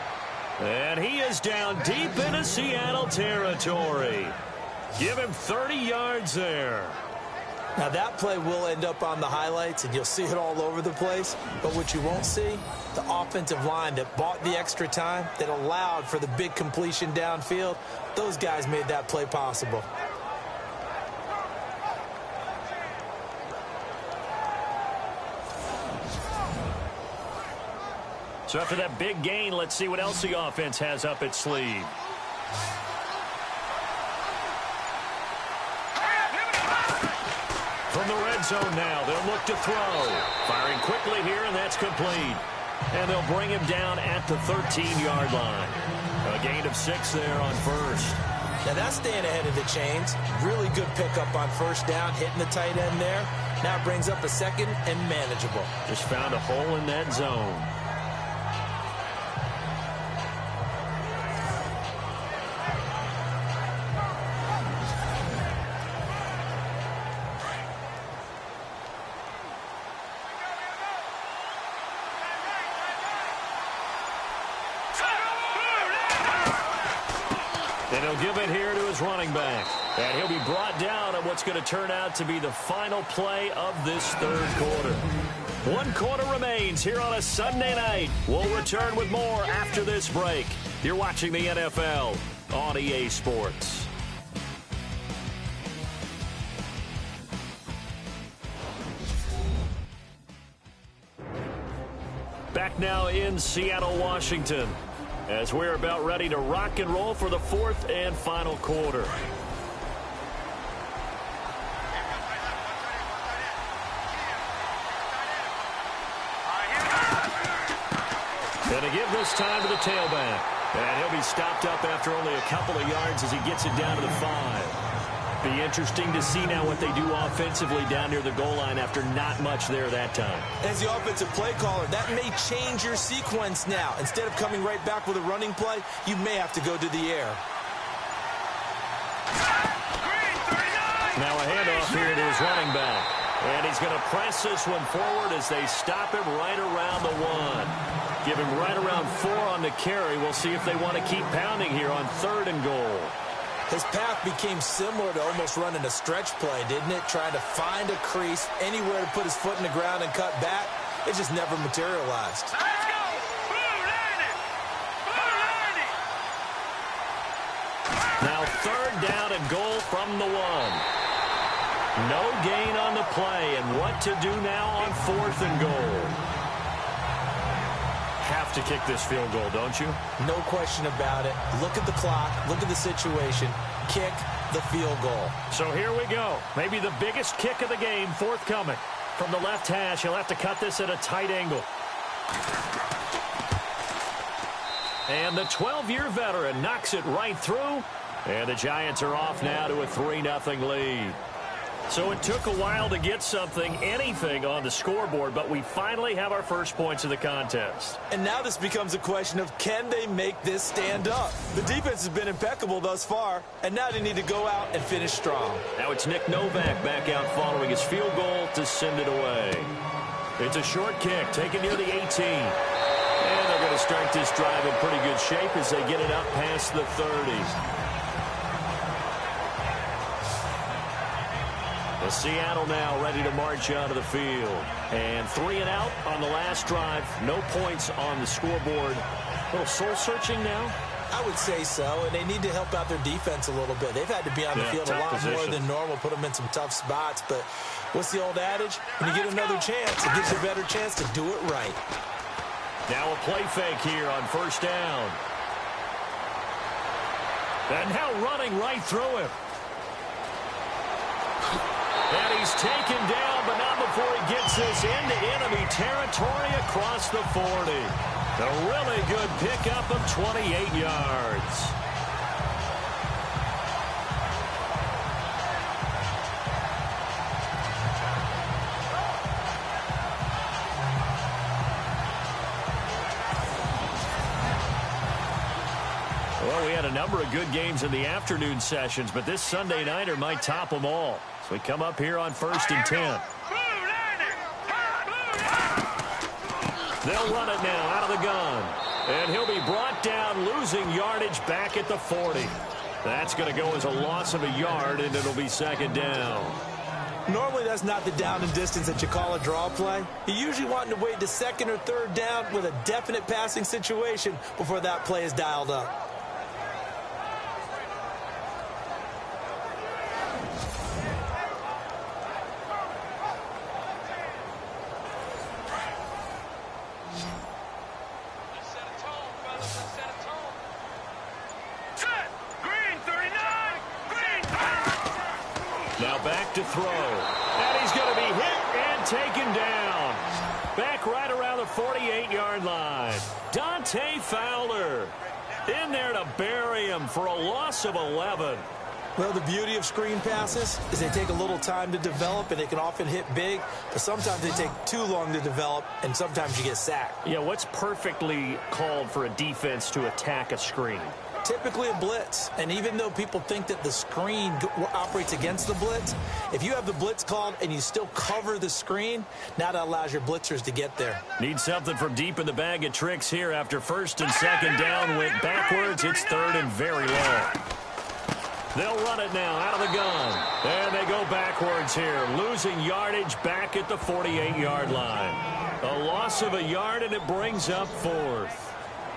[SPEAKER 2] And he is down deep into Seattle territory. Give him 30 yards there.
[SPEAKER 3] Now, that play will end up on the highlights, and you'll see it all over the place. But what you won't see, the offensive line that bought the extra time, that allowed for the big completion downfield, those guys made that play possible.
[SPEAKER 2] So after that big gain, let's see what else the offense has up its sleeve. From the red zone now, they'll look to throw. Firing quickly here, and that's complete. And they'll bring him down at the 13-yard line. A gain of 6 there on first.
[SPEAKER 3] Now that's staying ahead of the chains. Really good pickup on first down, hitting the tight end there. Now it brings up a second and manageable.
[SPEAKER 2] Just found a hole in that zone. And he'll give it here to his running back. And he'll be brought down on what's going to turn out to be the final play of this third quarter. 1 quarter remains here on a Sunday night. We'll return with more after this break. You're watching the NFL on EA Sports. Back now in Seattle, Washington, as we're about ready to rock and roll for the fourth and final quarter. And to give this time to the tailback. And he'll be stopped up after only a couple of yards as he gets it down to the 5. Be interesting to see now what they do offensively down near the goal line after not much there that time.
[SPEAKER 3] As the offensive play caller, that may change your sequence now. Instead of coming right back with a running play, you may have to go to the air.
[SPEAKER 2] Now a handoff here to his running back. And he's going to press this one forward as they stop him right around the 1. Give him right around 4 on the carry. We'll see if they want to keep pounding here on 3rd and goal.
[SPEAKER 3] His path became similar to almost running a stretch play, didn't it? Trying to find a crease, anywhere to put his foot in the ground and cut back. It just never materialized.
[SPEAKER 5] Let's go!
[SPEAKER 2] Now 3rd down and goal from the 1. No gain on the play, and what to do now on 4th and goal. Have to kick this field goal, don't you?
[SPEAKER 3] No question about it. Look at the clock. Look at the situation. Kick the field goal.
[SPEAKER 2] So here we go. Maybe the biggest kick of the game forthcoming. From the left hash, he'll have to cut this at a tight angle. And the 12-year veteran knocks it right through. And the Giants are off now to a 3-0 lead. So it took a while to get anything on the scoreboard, but we finally have our first points of the contest.
[SPEAKER 3] And now this becomes a question of, can they make this stand up? The defense has been impeccable thus far, and now they need to go out and finish strong.
[SPEAKER 2] Now it's Nick Novak back out following his field goal to send it away. It's a short kick taken near the 18. And they're going to start this drive in pretty good shape as they get it up past the 30. Seattle now ready to march out of the field. And 3 and out on the last drive. No points on the scoreboard. A little soul-searching now?
[SPEAKER 3] I would say so, and they need to help out their defense a little bit. They've had to be on the field a lot more than normal, put them in some tough spots. But what's the old adage? When you get another chance, it gives you a better chance to do it right.
[SPEAKER 2] Now a play fake here on first down. And now running right through him. And he's taken down, but not before he gets this into enemy territory across the 40. A really good pickup of 28 yards. Well, we had a number of good games in the afternoon sessions, but this Sunday nighter might top them all. So we come up here on 1st and 10. They'll run it now out of the gun. And he'll be brought down, losing yardage back at the 40. That's going to go as a loss of a yard, and it'll be 2nd down.
[SPEAKER 3] Normally, that's not the down and distance that you call a draw play. You usually want to wait to 2nd or 3rd down with a definite passing situation before that play is dialed up.
[SPEAKER 2] Now back to throw. And he's going to be hit and taken down. Back right around the 48-yard line. Dante Fowler in there to bury him for a loss of 11.
[SPEAKER 3] Well, the beauty of screen passes is they take a little time to develop, and they can often hit big, but sometimes they take too long to develop, and sometimes you get sacked.
[SPEAKER 2] Yeah, what's perfectly called for a defense to attack a screen?
[SPEAKER 3] Typically a blitz, and even though people think that the screen operates against the blitz, if you have the blitz called and you still cover the screen, now that allows your blitzers to get there.
[SPEAKER 2] Need something from deep in the bag of tricks here after 1st and 2nd down. Went backwards. It's 3rd and very long. They'll run it now out of the gun. And they go backwards here, losing yardage back at the 48-yard line. A loss of a yard, and it brings up 4th.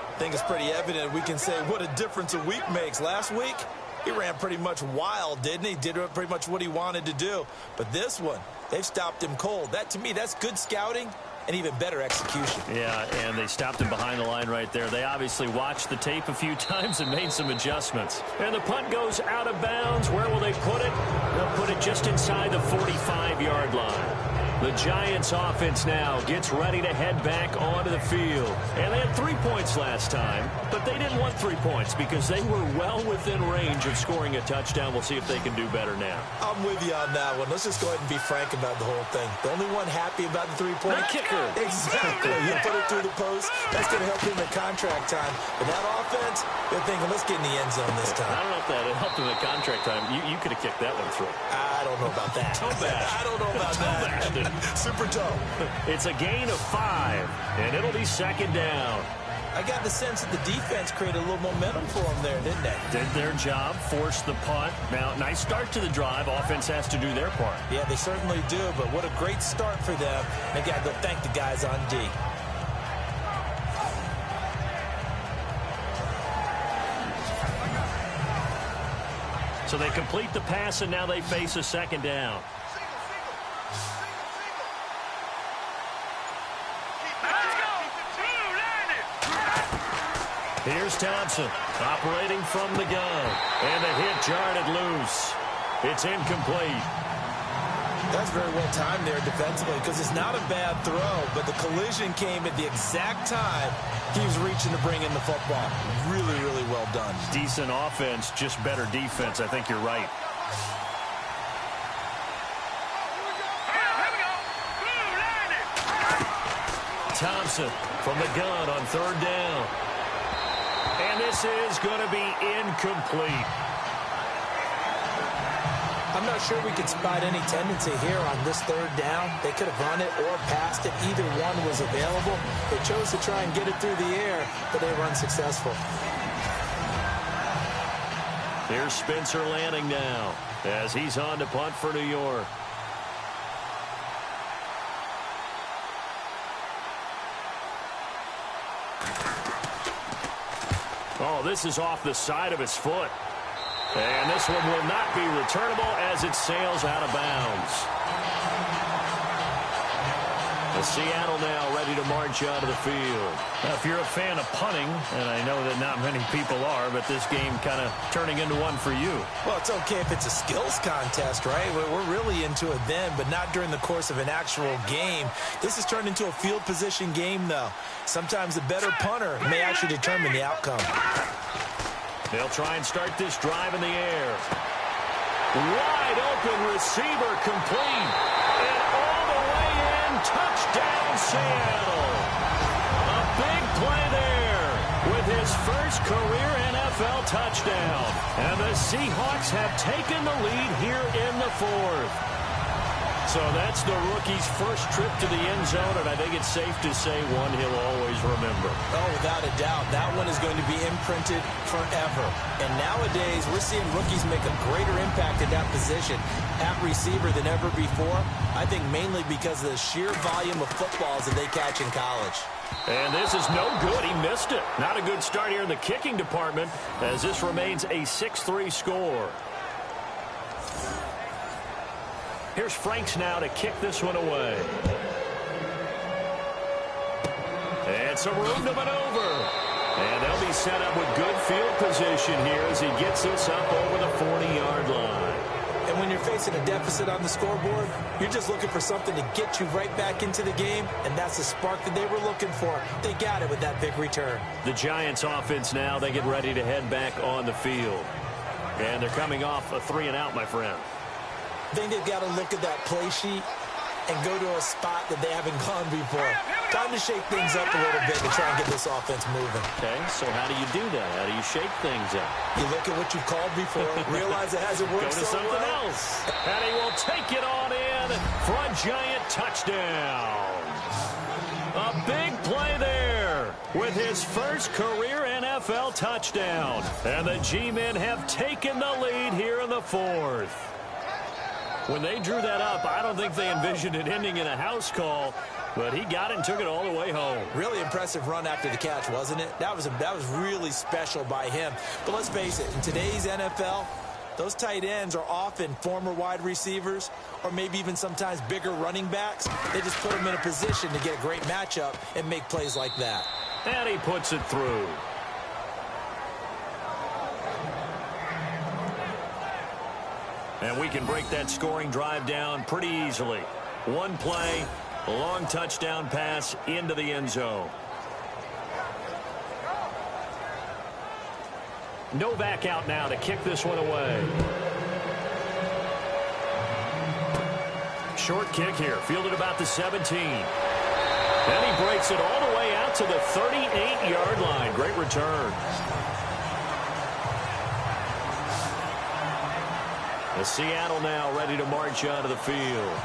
[SPEAKER 3] I think it's pretty evident. We can say what a difference a week makes. Last week, he ran pretty much wild, didn't he? Did pretty much what he wanted to do. But this one, they've stopped him cold. That, to me, that's good scouting and even better execution.
[SPEAKER 2] Yeah, and they stopped him behind the line right there. They obviously watched the tape a few times and made some adjustments. And the punt goes out of bounds. Where will they put it? They'll put it just inside the 45-yard line. The Giants offense now gets ready to head back onto the field. And they had 3 points last time, but they didn't want 3 points because they were well within range of scoring a touchdown. We'll see if they can do better now.
[SPEAKER 3] I'm with you on that one. Let's just go ahead and be frank about the whole thing. The only one happy about the 3-point
[SPEAKER 2] The kicker.
[SPEAKER 3] Exactly. You put it through the post. That's going to help him at contract time. But that offense, they're thinking, let's get in the end zone this time.
[SPEAKER 2] I don't know if that helped him at contract time. You could have kicked that one through.
[SPEAKER 3] I don't know about that.
[SPEAKER 2] Toe bash.
[SPEAKER 3] I don't know about that. Super toe.
[SPEAKER 2] It's a gain of 5, and it'll be 2nd down.
[SPEAKER 3] I got the sense that the defense created a little momentum for them there, didn't they?
[SPEAKER 2] Did their job, forced the punt. Now, nice start to the drive. Offense has to do their part.
[SPEAKER 3] Yeah, they certainly do, but what a great start for them. They got to go thank the guys on D.
[SPEAKER 2] So they complete the pass, and now they face a 2nd down. Here's Thompson, operating from the gun. And the hit jarred it loose. It's incomplete.
[SPEAKER 3] That's very well timed there defensively because it's not a bad throw, but the collision came at the exact time he was reaching to bring in the football. Really, really well done.
[SPEAKER 2] Decent offense, just better defense. I think you're right. Thompson from the gun on 3rd down. And this is going to be incomplete.
[SPEAKER 3] I'm not sure we could spot any tendency here on this 3rd down. They could have run it or passed it. Either one was available. They chose to try and get it through the air, but they were unsuccessful.
[SPEAKER 2] Here's Spencer Lanning now as he's on to punt for New York. Oh, this is off the side of his foot. And this one will not be returnable as it sails out of bounds. Seattle now ready to march out of the field.
[SPEAKER 6] Now, if you're a fan of punting, and I know that not many people are, but this game kind of turning into one for you.
[SPEAKER 3] Well, it's okay if it's a skills contest, right? We're really into it then, but not during the course of an actual game. This has turned into a field position game, though. Sometimes the better punter may actually determine the outcome.
[SPEAKER 2] They'll try and start this drive in the air. Wide open receiver complete. And all the way in, touchdown Seattle. A big play there with his first career NFL touchdown. And the Seahawks have taken the lead here in the fourth. So that's the rookie's first trip to the end zone, and I think it's safe to say one he'll always remember.
[SPEAKER 3] Oh, without a doubt. That one is going to be imprinted forever. And nowadays, we're seeing rookies make a greater impact at that position at receiver than ever before. I think mainly because of the sheer volume of footballs that they catch in college.
[SPEAKER 2] And this is no good. He missed it. Not a good start here in the kicking department as this remains a 6-3 score. Here's Franks now to kick this one away. And some room to maneuver. And they'll be set up with good field position here as he gets this up over the 40-yard line.
[SPEAKER 3] And when you're facing a deficit on the scoreboard, you're just looking for something to get you right back into the game, and that's the spark that they were looking for. They got it with that big return.
[SPEAKER 2] The Giants offense now, they get ready to head back on the field. And they're coming off a 3-and-out, my friend.
[SPEAKER 3] I think they've got to look at that play sheet and go to a spot that they haven't gone before. Time to shake things up a little bit to try and get this offense moving.
[SPEAKER 2] Okay, so how do you do that? How do you shake things up?
[SPEAKER 3] You look at what you've called before, realize it hasn't worked so well.
[SPEAKER 2] Go to something else. And he will take it on in for a Giant touchdown. A big play there with his first career NFL touchdown. And the G-men have taken the lead here in the fourth. When they drew that up, I don't think they envisioned it ending in a house call, but he got it and took it all the way home.
[SPEAKER 3] Really impressive run after the catch, wasn't it? That was really special by him. But let's face it, in today's NFL, those tight ends are often former wide receivers or maybe even sometimes bigger running backs. They just put them in a position to get a great matchup and make plays like that.
[SPEAKER 2] And he puts it through. And we can break that scoring drive down pretty easily. One play, a long touchdown pass into the end zone. Novak out now to kick this one away. Short kick here, fielded about the 17. And he breaks it all the way out to the 38-yard line. Great return. The Seattle now ready to march out of the field.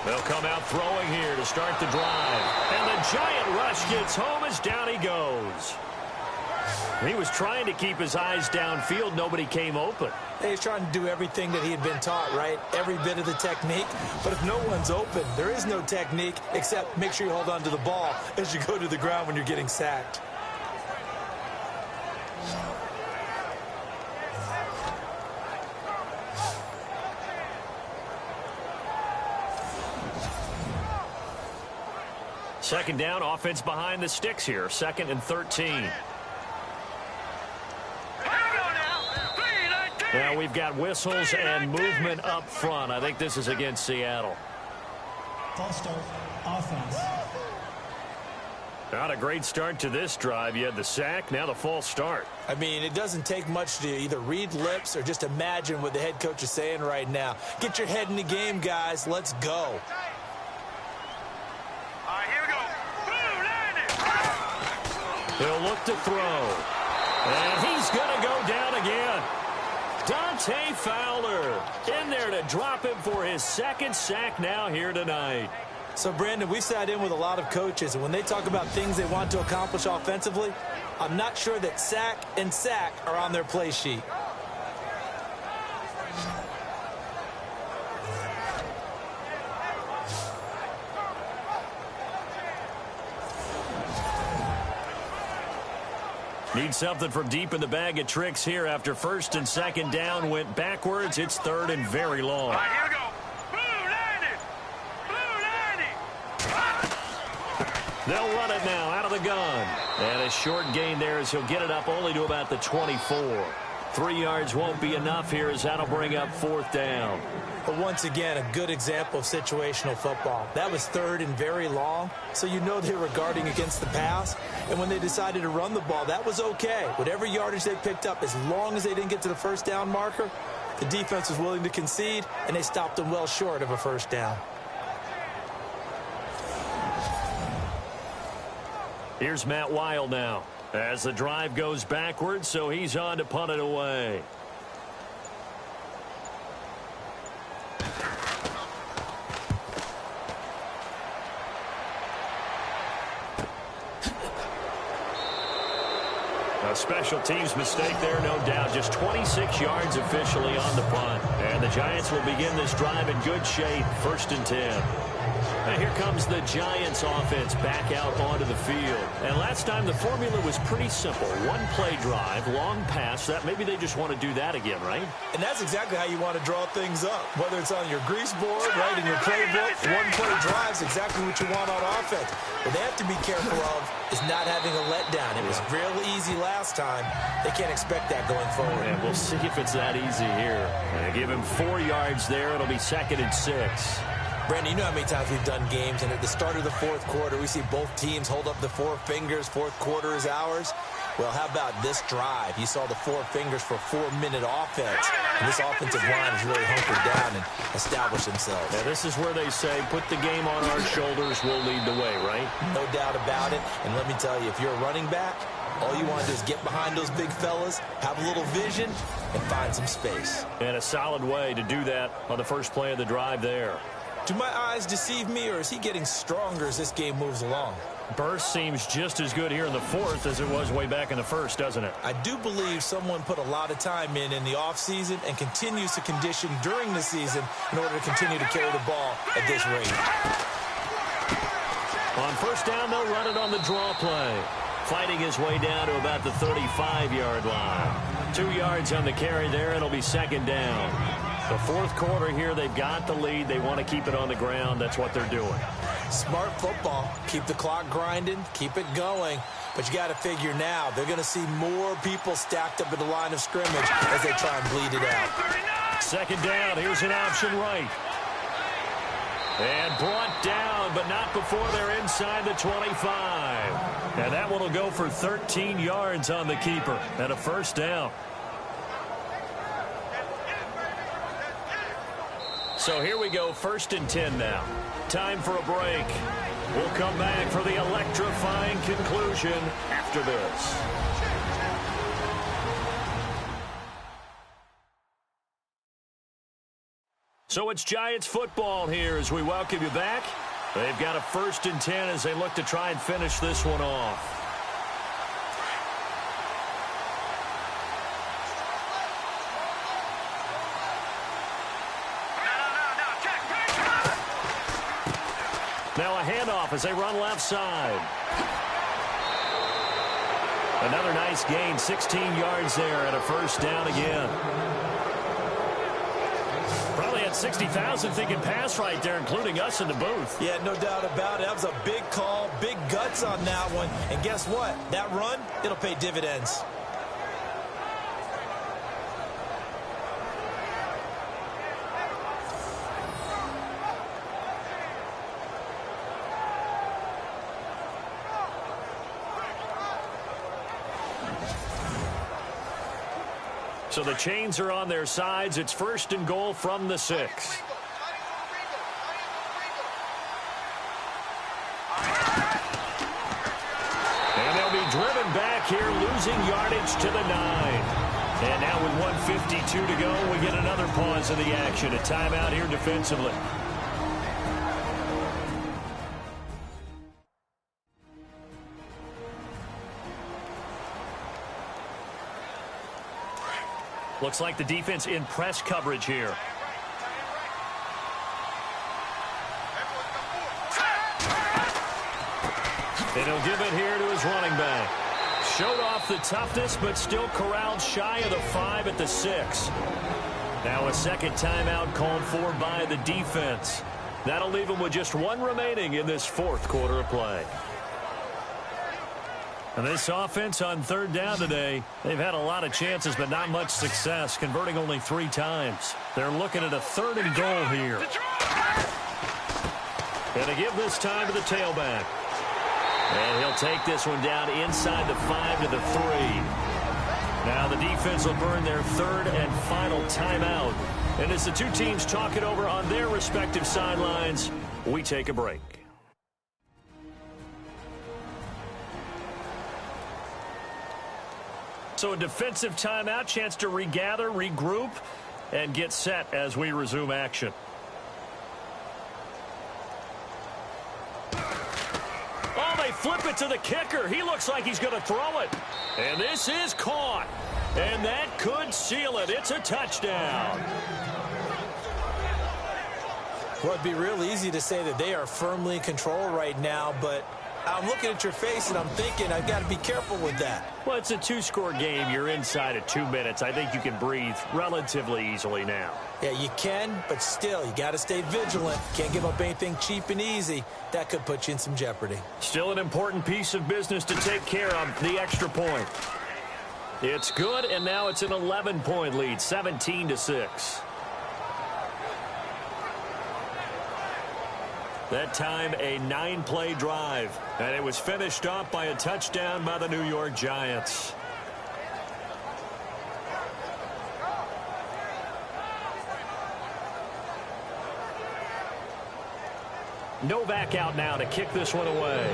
[SPEAKER 2] They'll come out throwing here to start the drive. And the Giant rush gets home as down he goes. He was trying to keep his eyes downfield. Nobody came open.
[SPEAKER 3] He's trying to do everything that he had been taught, right? Every bit of the technique. But if no one's open, there is no technique except make sure you hold on to the ball as you go to the ground when you're getting sacked.
[SPEAKER 2] Second down, offense behind the sticks here. 2nd and 13. Now we've got whistles and movement up front. I think this is against Seattle.
[SPEAKER 7] False start, offense.
[SPEAKER 2] Not a great start to this drive. You had the sack, now the false start.
[SPEAKER 3] I mean, it doesn't take much to either read lips or just imagine what the head coach is saying right now. Get your head in the game, guys. Let's go.
[SPEAKER 5] All right, here we go.
[SPEAKER 2] He'll look to throw. And he's going to go down again. Dante Fowler in there to drop him for his 2nd sack now here tonight.
[SPEAKER 3] So, Brandon, we've sat in with a lot of coaches, and when they talk about things they want to accomplish offensively, I'm not sure that sack and sack are on their play sheet.
[SPEAKER 2] Need something from deep in the bag of tricks here after first and second down went backwards. It's third and very long.
[SPEAKER 5] All right, here we go.
[SPEAKER 2] They'll run it now out of the gun. And a short gain there as he'll get it up only to about the 24. 3 yards won't be enough here as that'll bring up fourth down.
[SPEAKER 3] But once again, a good example of situational football. That was third and very long, so you know they were guarding against the pass. And when they decided to run the ball, that was okay. Whatever yardage they picked up, as long as they didn't get to the first down marker, the defense was willing to concede, and they stopped them well short of a first down.
[SPEAKER 2] Here's Matt Weil now as the drive goes backwards, so he's on to punt it away. A special teams mistake there, no doubt. Just 26 yards officially on the punt. And the Giants will begin this drive in good shape, 1st and 10. And here comes the Giants offense back out onto the field. And last time the formula was pretty simple. One play drive, long pass. That maybe they just want to do that again, right?
[SPEAKER 3] And that's exactly how you want to draw things up. Whether it's on your grease board, right, in your playbook, one play drive is exactly what you want on offense. What they have to be careful of is not having a letdown. It was real easy last time. They can't expect that going forward.
[SPEAKER 2] And we'll see if it's that easy here. And give him 4 yards there. It'll be 2nd and 6.
[SPEAKER 3] Brandon, you know how many times we've done games, and at the start of the fourth quarter, we see both teams hold up the 4 fingers, fourth quarter is ours. Well, how about this drive? You saw the 4 fingers for 4-minute offense. And this offensive line has really hunkered down and established themselves.
[SPEAKER 2] Now, this is where they say, put the game on our shoulders, we'll lead the way, right?
[SPEAKER 3] No doubt about it. And let me tell you, if you're a running back, all you want to do is get behind those big fellas, have a little vision, and find some space.
[SPEAKER 2] And a solid way to do that on the first play of the drive there.
[SPEAKER 3] Do my eyes deceive me, or is he getting stronger as this game moves along?
[SPEAKER 2] Burst seems just as good here in the fourth as it was way back in the first, doesn't it?
[SPEAKER 3] I do believe someone put a lot of time in the offseason and continues to condition during the season in order to continue to carry the ball at this rate.
[SPEAKER 2] On first down, they'll run it on the draw play. Fighting his way down to about the 35-yard line. 2 yards on the carry there. It'll be 2nd down. The fourth quarter here, they've got the lead. They want to keep it on the ground. That's what they're doing.
[SPEAKER 3] Smart football. Keep the clock grinding. Keep it going. But you got to figure now, they're going to see more people stacked up at the line of scrimmage as they try and bleed it out.
[SPEAKER 2] 2nd down. Here's an option right. And brought down, but not before they're inside the 25. And that one will go for 13 yards on the keeper and a first down. So here we go, 1st and 10 now. Time for a break. We'll come back for the electrifying conclusion after this. So it's Giants football here as we welcome you back. They've got a 1st and 10 as they look to try and finish this one off. Now a handoff as they run left side. Another nice gain, 16 yards there and a first down again. Probably had 60,000 thinking pass right there, including us in the booth.
[SPEAKER 3] Yeah, no doubt about it. That was a big call, big guts on that one. And guess what? That run, it'll pay dividends.
[SPEAKER 2] So the chains are on their sides. It's 1st and goal from the 6. And they'll be driven back here, losing yardage to the 9. And now with 1:52 to go, we get another pause in the action. A timeout here defensively. Looks like the defense in press coverage here. And he'll give it here to his running back. Showed off the toughness, but still corralled shy of the 5 at the 6. Now a second timeout called for by the defense. That'll leave them with just 1 remaining in this 4th quarter of play. And this offense on 3rd down today, they've had a lot of chances, but not much success, converting only 3 times. They're looking at a 3rd and goal here. And to give this time to the tailback. And he'll take this one down inside the 5 to the 3. Now the defense will burn their 3rd and final timeout. And as the two teams talk it over on their respective sidelines, we take a break. So a defensive timeout, chance to regather, regroup, and get set as we resume action. Oh, they flip it to the kicker. He looks like he's going to throw it. And this is caught. And that could seal it. It's a touchdown.
[SPEAKER 3] Well, it'd be real easy to say that they are firmly in control right now, but I'm looking at your face and I'm thinking I've got to be careful with that.
[SPEAKER 2] Well, it's a 2-score game. You're inside of 2 minutes. I think you can breathe relatively easily now.
[SPEAKER 3] Yeah, you can, but still, you got to stay vigilant. Can't give up anything cheap and easy. That could put you in some jeopardy.
[SPEAKER 2] Still an important piece of business to take care of, the extra point. It's good, and now it's an 11-point lead, 17-6. That time, a 9-play drive, and it was finished off by a touchdown by the New York Giants. Novak out now to kick this one away.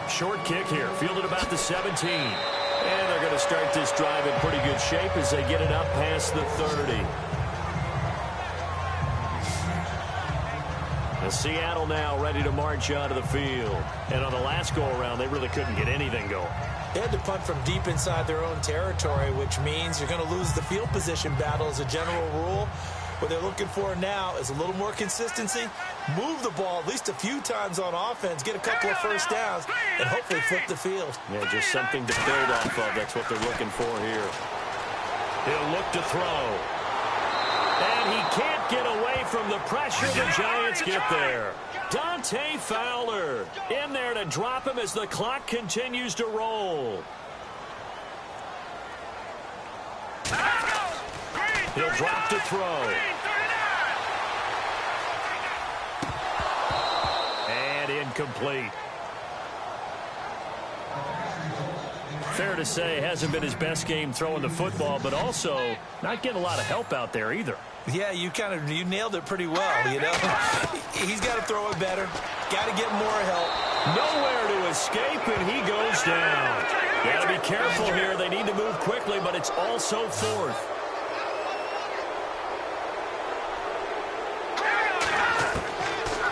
[SPEAKER 2] Short kick here, fielded about the 17. And they're going to start this drive in pretty good shape as they get it up past the 30. Seattle now ready to march onto the field. And on the last go-around, they really couldn't get anything going.
[SPEAKER 3] They had to punt from deep inside their own territory, which means you're going to lose the field position battle as a general rule. What they're looking for now is a little more consistency, move the ball at least a few times on offense, get a couple of first downs, and hopefully flip the field.
[SPEAKER 2] Yeah, just something to build off of. That's what they're looking for here. He'll look to throw. And he can't get away from the pressure. The Giants get there. Dante Fowler in there to drop him as the clock continues to roll. He'll drop to throw. And incomplete. Fair to say, hasn't been his best game throwing the football, but also not getting a lot of help out there either.
[SPEAKER 3] Yeah, you nailed it pretty well, you know. He's got to throw it better. Got to get more help.
[SPEAKER 2] Nowhere to escape, and he goes down. Got to be careful here. They need to move quickly, but it's also 4th.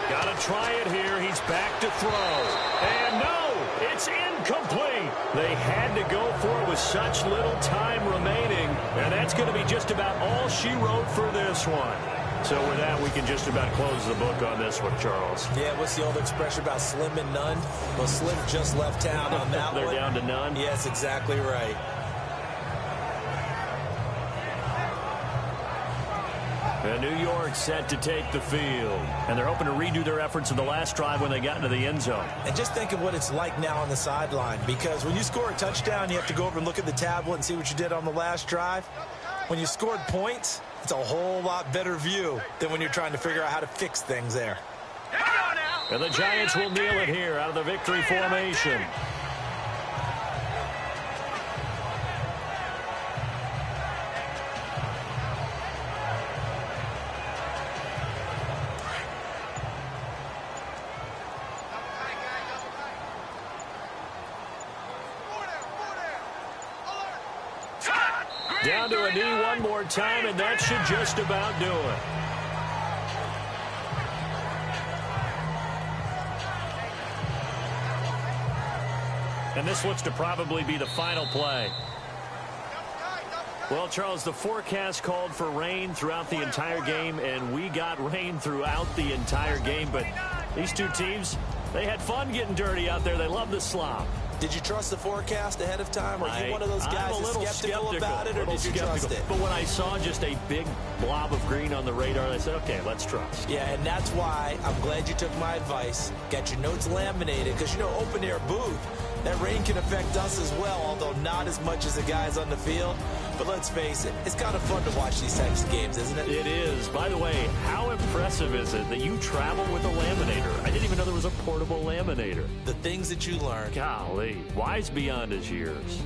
[SPEAKER 2] Got to try it here. He's back to throw. And no, it's incomplete. They had to go for it with such little time remaining, and that's going to be just about all she wrote for this one. So with that, we can just about close the book on this one, Charles.
[SPEAKER 3] Yeah, what's the old expression about slim and none? Well, Slim just left town on that
[SPEAKER 2] They're
[SPEAKER 3] one.
[SPEAKER 2] down to none?
[SPEAKER 3] Yes, exactly right.
[SPEAKER 2] And New York set to take the field. And they're hoping to redo their efforts in the last drive when they got into the end zone.
[SPEAKER 3] And just think of what it's like now on the sideline, because when you score a touchdown, you have to go over and look at the tablet and see what you did on the last drive. When you scored points, it's a whole lot better view than when you're trying to figure out how to fix things there.
[SPEAKER 2] And the Giants will kneel it here out of the victory formation. Down to a knee one more time, and that should just about do it. And this looks to probably be the final play. Well, Charles, the forecast called for rain throughout the entire game, and we got rain throughout the entire game. But these two teams, They had fun getting dirty out there. They love the slop.
[SPEAKER 3] Did you trust the forecast ahead of time? Or are you one of those guys that's skeptical about it, or did you trust it?
[SPEAKER 2] But when I saw just a big blob of green on the radar, I said, okay, let's trust.
[SPEAKER 3] Yeah, and that's why I'm glad you took my advice. Got your notes laminated, because, you know, open-air booth, that rain can affect us as well, although not as much as the guys on the field. But let's face it, it's kind of fun to watch these types of games, isn't it?
[SPEAKER 2] It is. By the way, how impressive is it that you travel with a laminator? I didn't even know there was a portable laminator.
[SPEAKER 3] The things that you learn.
[SPEAKER 2] Golly, wise beyond his years.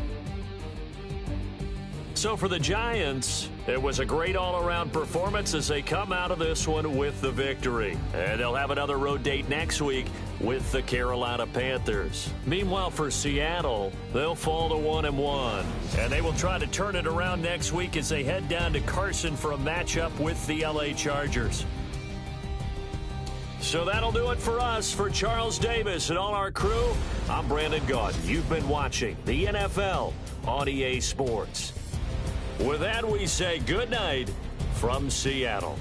[SPEAKER 2] So for the Giants, it was a great all-around performance as they come out of this one with the victory. And they'll have another road date next week with the Carolina Panthers. Meanwhile, for Seattle, they'll fall to 1-1. And they will try to turn it around next week as they head down to Carson for a matchup with the LA Chargers. So that'll do it for us. For Charles Davis and all our crew, I'm Brandon Gaudin. You've been watching the NFL on EA Sports. With that, we say good night from Seattle.